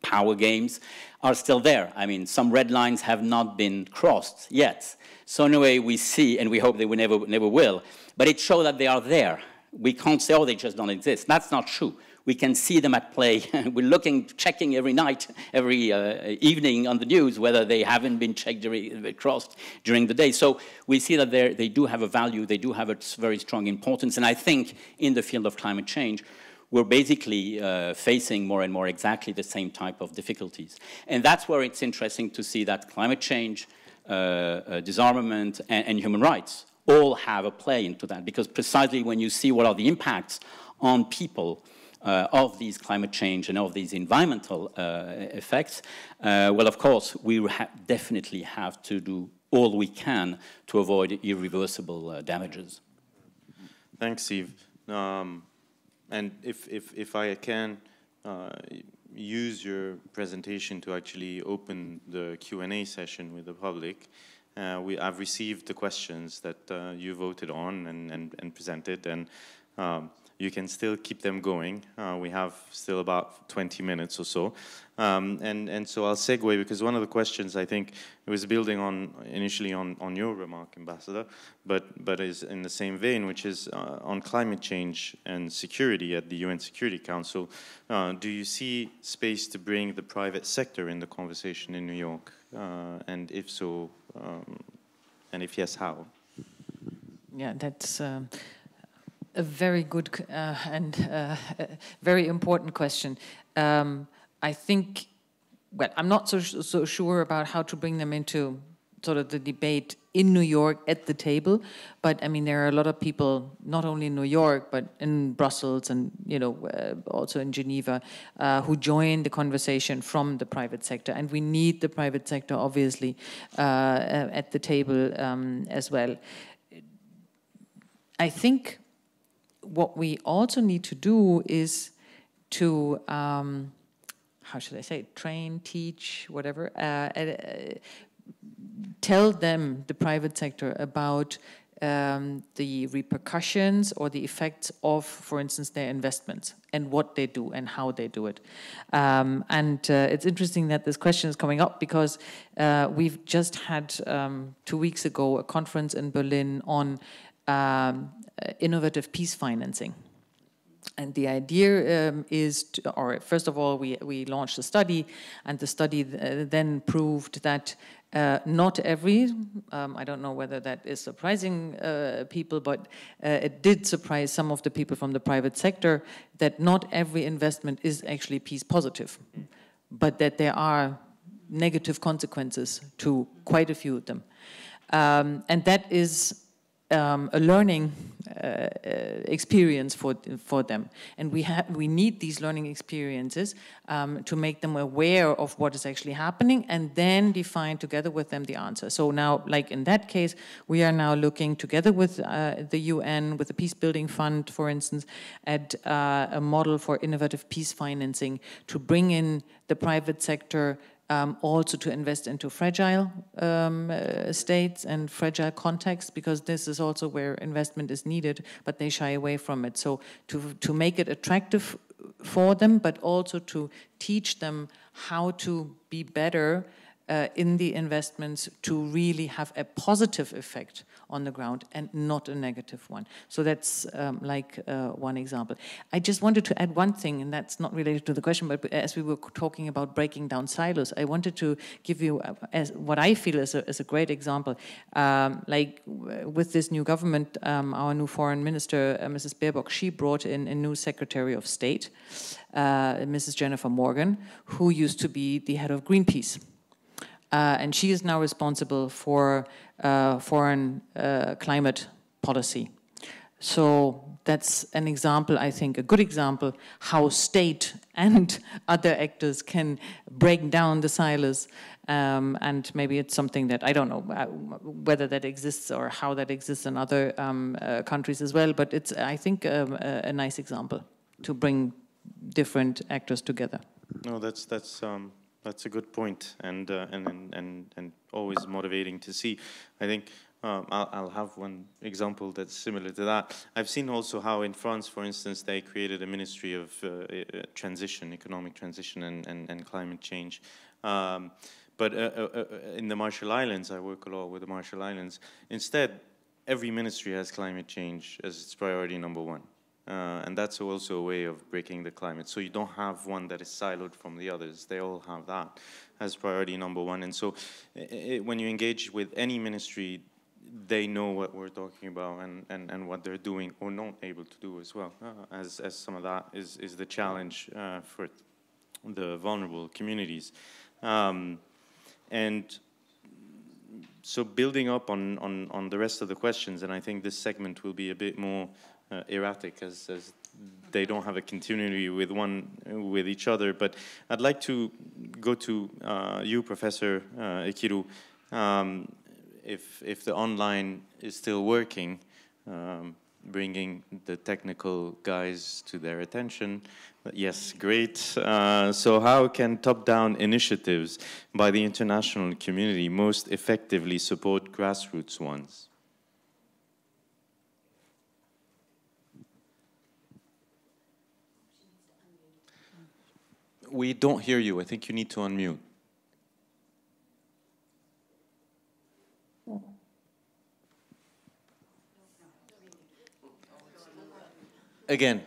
power games are still there. I mean, some red lines have not been crossed yet. So in a way we see, and we hope they will never will, but it shows that they are there. We can't say, oh, they just don't exist. That's not true. We can see them at play. We're checking every night, every evening on the news whether they haven't been checked, crossed during the day. So we see that they do have a value, they do have a very strong importance, and I think in the field of climate change, we're basically facing more and more exactly the same type of difficulties. And that's where it's interesting to see that climate change, disarmament, and human rights all have a play into that, because precisely when you see what are the impacts on people of these climate change and of these environmental effects, well, of course, we definitely have to do all we can to avoid irreversible damages. Thanks, Yves. And if I can use your presentation to actually open the Q&A session with the public, I've received the questions that you voted on and presented, and you can still keep them going. We have still about 20 minutes or so. And so I'll segue, because one of the questions, I think, it was building on initially on your remark, Ambassador, but is in the same vein, which is on climate change and security at the UN Security Council. Do you see space to bring the private sector in the conversation in New York? And if so, and if yes, how? Yeah, that's a very good and very important question. I think, well, I'm not so sure about how to bring them into sort of the debate in New York at the table, but I mean, there are a lot of people, not only in New York, but in Brussels and, also in Geneva, who join the conversation from the private sector. And we need the private sector, obviously, at the table as well. I think what we also need to do is to, how should I say, train, teach, whatever, tell them, the private sector, about the repercussions or the effects of, for instance, their investments and what they do and how they do it. And it's interesting that this question is coming up because we've just had 2 weeks ago a conference in Berlin on innovative peace financing. And the idea is, first of all, we launched a study, and the study then proved that not every, I don't know whether that is surprising people, but it did surprise some of the people from the private sector that not every investment is actually peace positive, but that there are negative consequences to quite a few of them. And that is a learning experience for them, and we need these learning experiences to make them aware of what is actually happening, and then define together with them the answer. So now, like in that case, we are now looking together with the UN, with the Peace Building Fund, for instance, at a model for innovative peace financing to bring in the private sector also to invest into fragile states and fragile contexts, because this is also where investment is needed, but they shy away from it. So to make it attractive for them, but also to teach them how to be better in the investments to really have a positive effect on the ground and not a negative one. So that's one example. I just wanted to add one thing, and that's not related to the question, but as we were talking about breaking down silos, I wanted to give you as what I feel is a great example. With this new government, our new foreign minister, Mrs. Baerbock, she brought in a new Secretary of State, Mrs. Jennifer Morgan, who used to be the head of Greenpeace. And she is now responsible for foreign climate policy. So that's an example, I think, a good example, how state and other actors can break down the silos. And maybe it's something that, I don't know whether that exists or how that exists in other countries as well, but it's, I think, a nice example to bring different actors together. No, that's a good point, and always motivating to see. I think I'll have one example that's similar to that. I've seen also how in France, for instance, they created a ministry of transition, economic transition and climate change. But in the Marshall Islands, I work a lot with the Marshall Islands. Instead, every ministry has climate change as its priority number one. And that's also a way of breaking the climate. So you don't have one that is siloed from the others. They all have that as priority number one. And so when you engage with any ministry, they know what we're talking about and what they're doing or not able to do as well, as some of that is the challenge for the vulnerable communities. And so building up on the rest of the questions, and I think this segment will be a bit more erratic as they don't have a continuity with each other. But I'd like to go to you, Professor Ekiru. If the online is still working, bringing the technical guys to their attention. Yes, great. So how can top-down initiatives by the international community most effectively support grassroots ones? We don't hear you. I think you need to unmute. Again,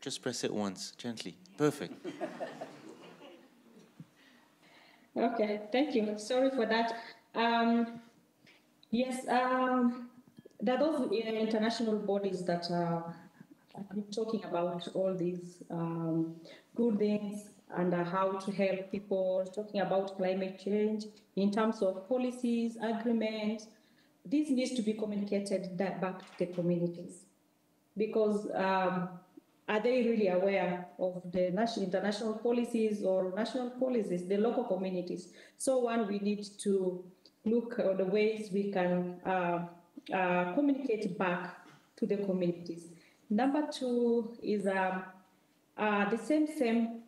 just press it once, gently. Perfect. Okay, thank you. Sorry for that. Yes, there are those international bodies that I've been talking about all these good things and how to help people, talking about climate change in terms of policies, agreements. This needs to be communicated back to the communities. Because are they really aware of the international policies or national policies, the local communities? So one, we need to look at the ways we can communicate back to the communities. Number two is the same.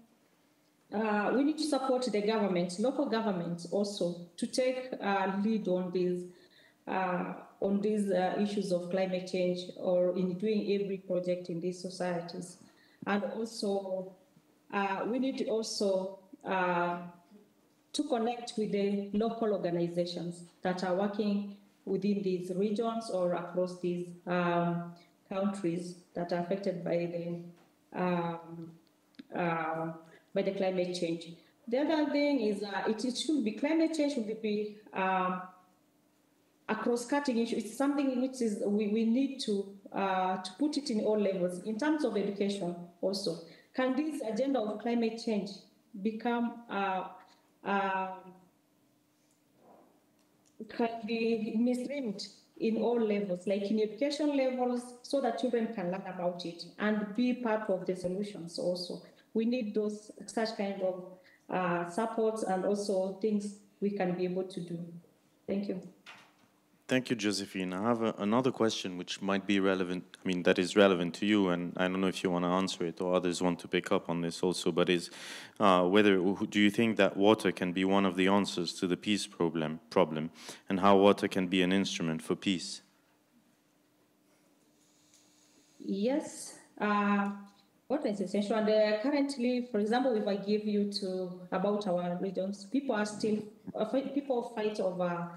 We need to support the government, local governments also, to take lead on these issues of climate change or in doing every project in these societies. And also, we need also to connect with the local organizations that are working within these regions or across these countries that are affected by the climate change. The other thing is it should be, climate change should be a cross-cutting issue. It's something which is we need to put it in all levels. In terms of education also, can this agenda of climate change become can be mainstreamed in all levels, like in education levels, so that children can learn about it and be part of the solutions also. We need those such kind of supports and also things we can be able to do. Thank you. Thank you, Josephine. I have another question which might be relevant, I mean, that is relevant to you, and I don't know if you want to answer it or others want to pick up on this also, but is do you think that water can be one of the answers to the peace problem, and how water can be an instrument for peace? Yes, water is essential. And currently, for example, if I give you about our regions, people are still, people fight over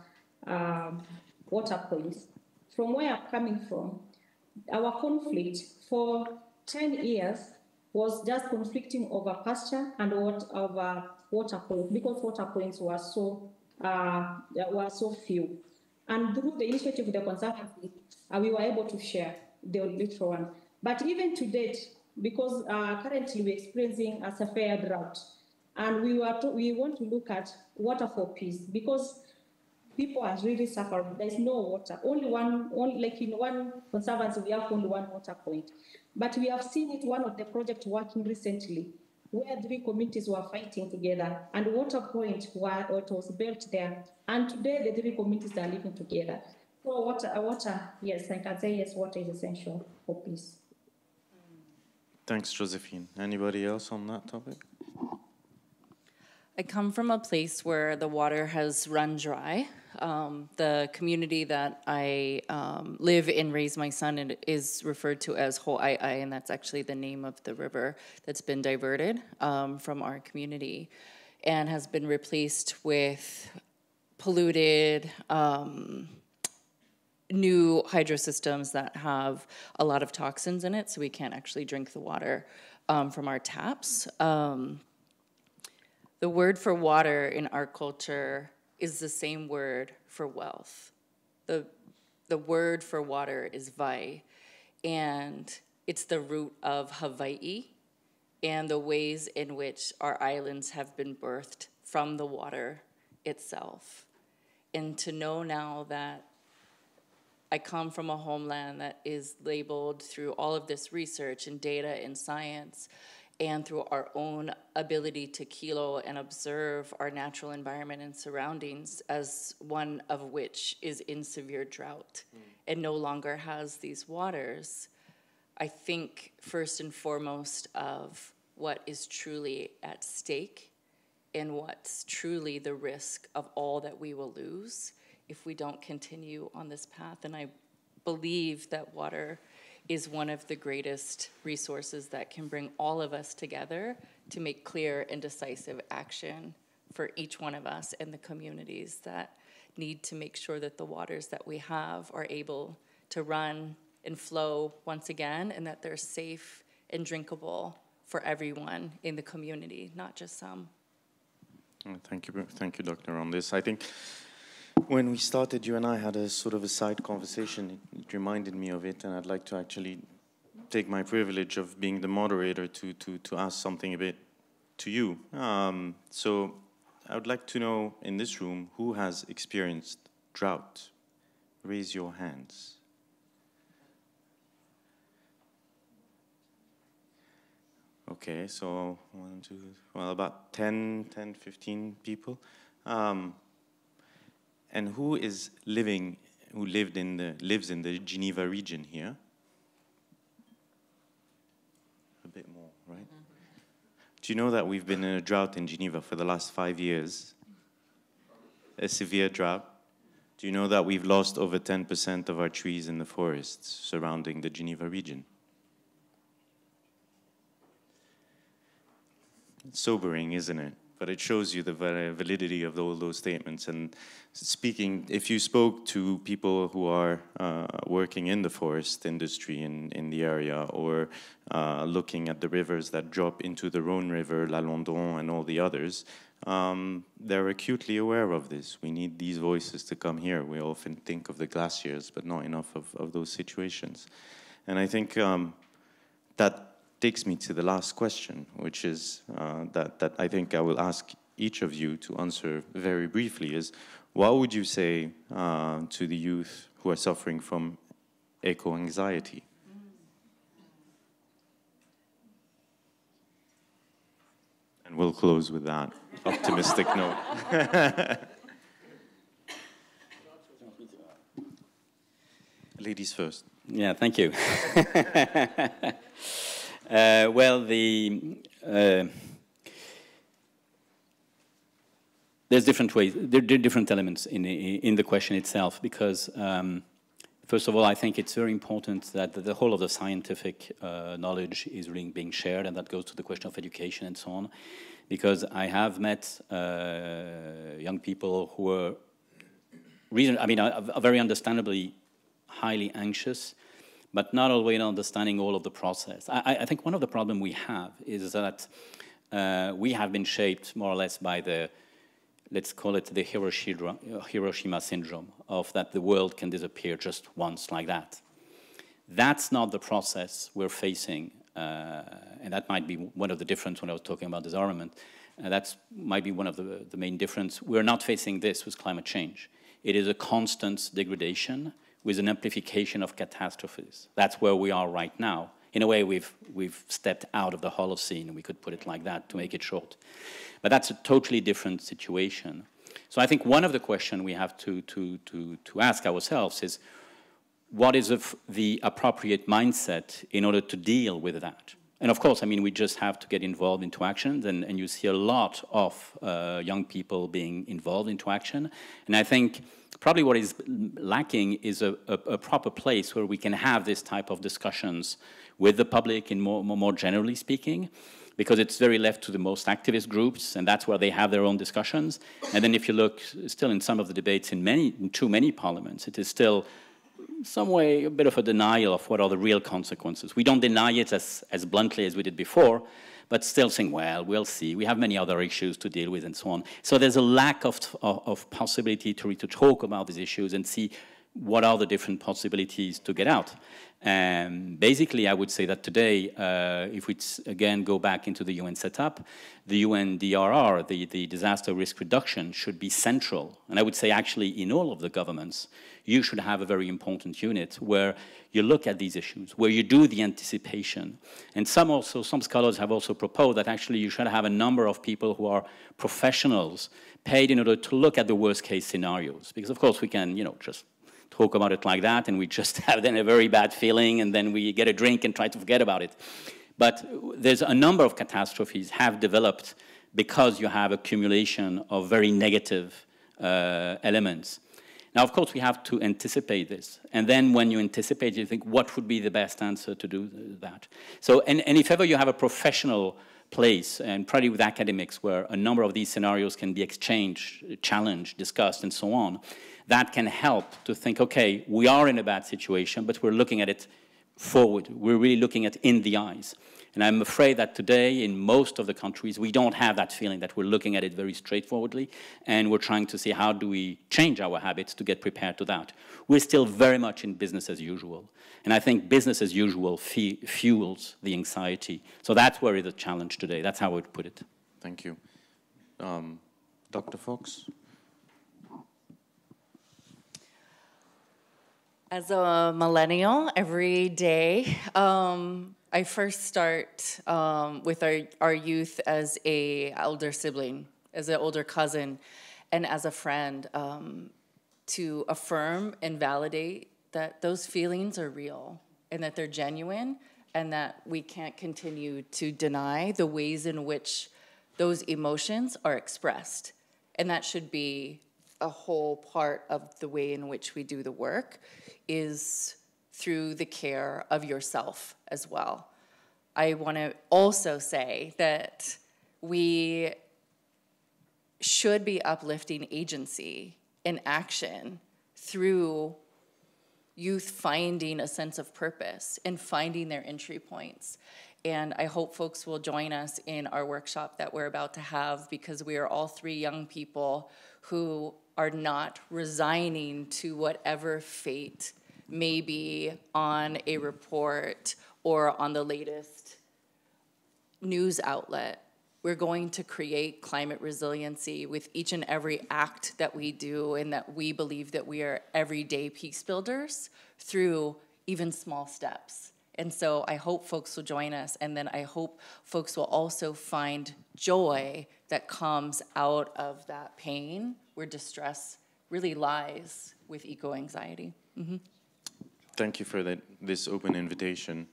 water points. From where I'm coming from, our conflict for 10 years was just conflicting over pasture and over water points, because water points were so few. And through the initiative of the Conservancy, we were able to share the little one. But even to date, because currently we're experiencing a severe drought, and we want to look at water for peace, because people are really suffering. There's no water. Like in one conservancy, we have only one water point. But we have seen it, one of the projects working recently, where 3 communities were fighting together, and water point was built there. And today, the 3 communities are living together. So water, yes, I can say yes, water is essential for peace. Thanks, Josephine. Anybody else on that topic? I come from a place where the water has run dry. The community that I live in, raise my son, and is referred to as Ho'ai'ai, and that's actually the name of the river that's been diverted from our community and has been replaced with polluted new hydro systems that have a lot of toxins in it, so we can't actually drink the water from our taps. The word for water in our culture is the same word for wealth. The word for water is vai, and it's the root of Hawaii and the ways in which our islands have been birthed from the water itself. And to know now that I come from a homeland that is labeled through all of this research and data and science, and through our own ability to kilo and observe our natural environment and surroundings, as one of which is in severe drought and no longer has these waters, I think first and foremost of what is truly at stake and what's truly the risk of all that we will lose if we don't continue on this path. And I believe that water is one of the greatest resources that can bring all of us together to make clear and decisive action for each one of us and the communities that need to make sure that the waters that we have are able to run and flow once again, and that they're safe and drinkable for everyone in the community, not just some. Thank you, Doctor, on this. I think when we started, you and I had a sort of a side conversation. It reminded me of it, and I'd like to actually take my privilege of being the moderator to ask something a bit to you. So I would like to know in this room who has experienced drought. Raise your hands. Okay, so about 10, 15 people. And who lives in the Geneva region here? A bit more, right? Mm-hmm. Do you know that we've been in a drought in Geneva for the last 5 years? A severe drought. Do you know that we've lost over 10% of our trees in the forests surrounding the Geneva region? It's sobering, isn't it? But it shows you the validity of all those statements. And speaking, if you spoke to people who are working in the forest industry in the area, or looking at the rivers that drop into the Rhône River, La London, and all the others, they're acutely aware of this. We need these voices to come here. We often think of the glaciers, but not enough of those situations. And I think that takes me to the last question, which is that I think I will ask each of you to answer very briefly, is what would you say to the youth who are suffering from eco-anxiety? And we'll close with that optimistic note. Ladies first. Yeah, thank you. Well, there's different ways, there are different elements in the question itself, because first of all, I think it's very important that the whole of the scientific knowledge is really being shared, and that goes to the question of education and so on, because I have met young people who are very understandably highly anxious, but not always understanding all of the process. I think one of the problems we have is that we have been shaped more or less by the, let's call it the Hiroshima syndrome, of that the world can disappear just once like that. That's not the process we're facing, and that might be one of the differences when I was talking about disarmament. That might be one of the main differences. We're not facing this with climate change. It is a constant degradation with an amplification of catastrophes. That's where we are right now. In a way, we've stepped out of the Holocene, we could put it like that to make it short. But that's a totally different situation. So I think one of the questions we have to ask ourselves is, what is the appropriate mindset in order to deal with that? And of course, I mean, we just have to get involved into actions, and you see a lot of young people being involved into action. And I think probably what is lacking is a proper place where we can have this type of discussions with the public, and more generally speaking, because it's very left to the most activist groups, and that's where they have their own discussions. And then if you look still in some of the debates in too many parliaments, it is still some way a bit of a denial of what are the real consequences. We don't deny it as bluntly as we did before, but still saying, well, we'll see. We have many other issues to deal with and so on. So there's a lack of possibility to talk about these issues and see what are the different possibilities to get out. Basically, I would say that today, if we again go back into the UN setup, the UNDRR, the disaster risk reduction, should be central. And I would say actually in all of the governments, you should have a very important unit where you look at these issues, where you do the anticipation. And some scholars have also proposed that actually you should have a number of people who are professionals paid in order to look at the worst case scenarios. Because of course we can, just talk about it like that, and we just have then a very bad feeling, and then we get a drink and try to forget about it. But there's a number of catastrophes have developed because you have accumulation of very negative elements. Now, of course, we have to anticipate this. And then when you anticipate, you think, what would be the best answer to do that? So, and if ever you have a professional place, and probably with academics, where a number of these scenarios can be exchanged, challenged, discussed, and so on, that can help to think, okay, we are in a bad situation, but we're looking at it forward. We're really looking at in the eyes. And I'm afraid that today, in most of the countries, we don't have that feeling that we're looking at it very straightforwardly, and we're trying to see how do we change our habits to get prepared to that. We're still very much in business as usual. And I think business as usual fuels the anxiety. So that's where is the challenge today. That's how I would put it. Thank you. Dr. Fox? As a millennial, every day, I first start with our youth as an elder sibling, as an older cousin, and as a friend, to affirm and validate that those feelings are real and that they're genuine, and that we can't continue to deny the ways in which those emotions are expressed. And that should be a whole part of the way in which we do the work, is through the care of yourself as well. I want to also say that we should be uplifting agency and action through youth finding a sense of purpose and finding their entry points. And I hope folks will join us in our workshop that we're about to have, because we are all three young people who are not resigning to whatever fate may be on a report or on the latest news outlet. We're going to create climate resiliency with each and every act that we do, and that we believe that we are everyday peace builders through even small steps. And so I hope folks will join us, and then I hope folks will also find joy that comes out of that pain where distress really lies with eco-anxiety. Mm-hmm. thank you for this open invitation.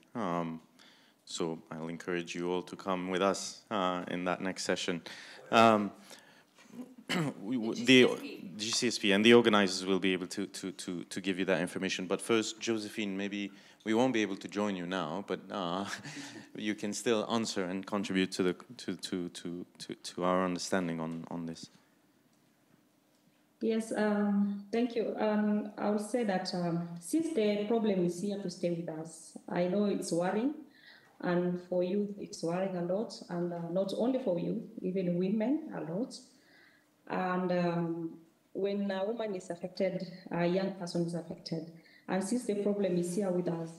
So I'll encourage you all to come with us in that next session. The GCSP and the organizers will be able to give you that information. But first, Josephine, maybe we won't be able to join you now, but you can still answer and contribute to our understanding on this. Yes, thank you. I would say that since the problem is here to stay with us, I know it's worrying, and for youth it's worrying a lot, and not only for youth, even women a lot. And when a woman is affected, a young person is affected, and since the problem is here with us,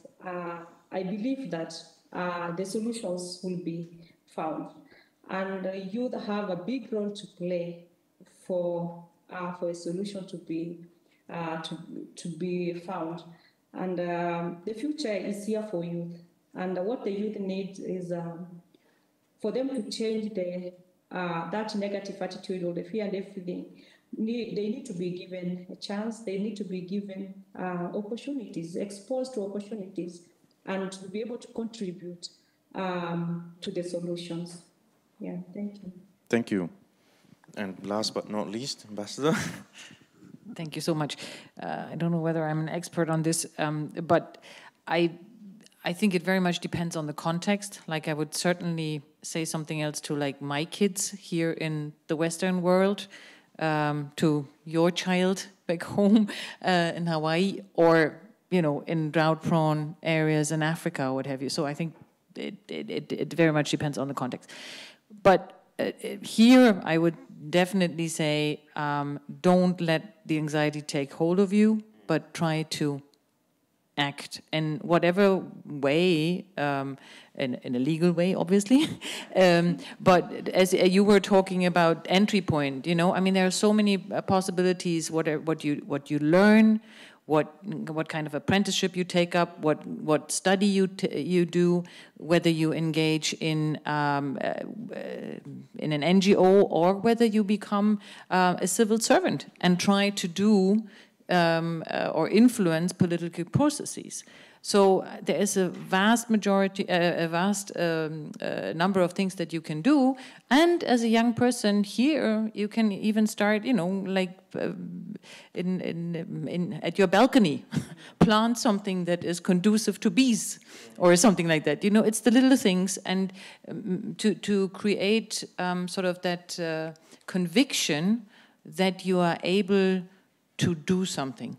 I believe that the solutions will be found, and youth have a big role to play for a solution to be found. And the future is here for youth. And what the youth need is for them to change that negative attitude or the fear and everything. They need to be given a chance. They need to be given opportunities, exposed to opportunities, and to be able to contribute to the solutions. Yeah, thank you. Thank you. And last but not least, Ambassador. Thank you so much. I don't know whether I'm an expert on this, but I think it very much depends on the context. Like, I would certainly say something else to, like, my kids here in the Western world, to your child back home in Hawaii, or, you know, in drought-prone areas in Africa or what have you. So I think it very much depends on the context. But here, I would definitely say, don't let the anxiety take hold of you, but try to act in whatever way, in a legal way, obviously. But as you were talking about entry point, you know, I mean, there are so many possibilities. What you learn, what kind of apprenticeship you take up, what study you do, whether you engage in an NGO, or whether you become a civil servant and try to do or influence political processes. So there is a vast number of things that you can do. And as a young person here, you can even start, you know, like at your balcony, plant something that is conducive to bees or something like that. You know, it's the little things, and to create sort of that conviction that you are able to do something.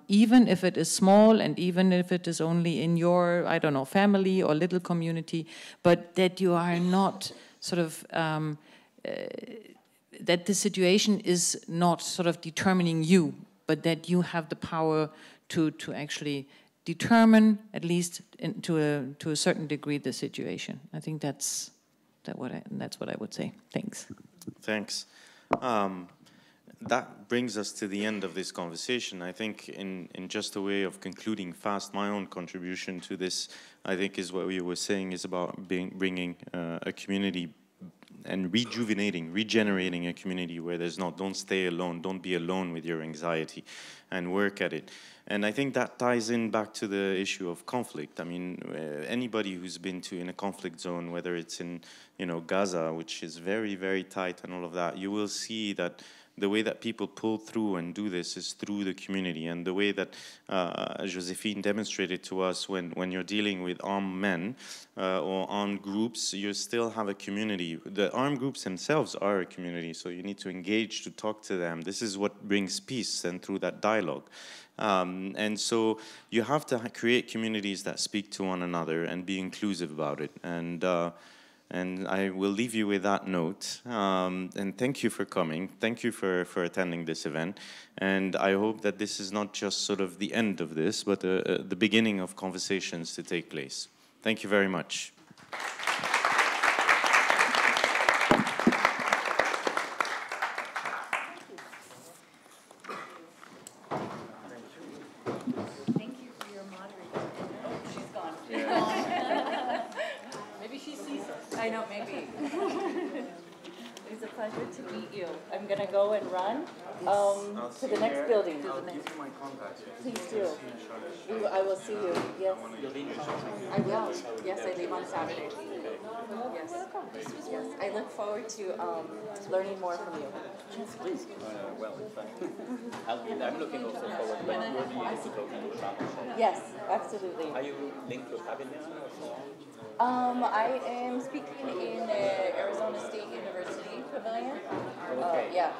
Even if it is small, and even if it is only in your, I don't know, family or little community, but that you are not sort of, that the situation is not sort of determining you, but that you have the power to actually determine, at least to a certain degree, the situation. I think that's what I would say. Thanks. Thanks. That brings us to the end of this conversation. I think in just a way of concluding fast, my own contribution to this, I think, is what we were saying, is about bringing a community and regenerating a community where there's not, don't stay alone, don't be alone with your anxiety, and work at it. And I think that ties in back to the issue of conflict. I mean, anybody who's been in a conflict zone, whether it's in, you know, Gaza, which is very, very tight and all of that, you will see that the way that people pull through and do this is through the community. And the way that Josephine demonstrated to us, when you're dealing with armed men or armed groups, you still have a community. The armed groups themselves are a community, so you need to engage, to talk to them. This is what brings peace, and through that dialogue. And so you have to create communities that speak to one another and be inclusive about it. And I will leave you with that note. And thank you for coming. Thank you for attending this event. And I hope that this is not just sort of the end of this, but the beginning of conversations to take place. Thank you very much. I know, maybe. It's a pleasure to meet you. I'm going to go and run to the next building. I'll give you my contacts. Please do. I will see you. Yes. I will. Yes, I leave on Saturday. Yes. Yes. I look forward to learning more from you. Yes, please. Well, in fact, I'm looking also forward, but you're the Charron. Yes, absolutely. Are you linked to Fabulous or so on? I am speaking in Arizona State University Pavilion. Okay. Yeah.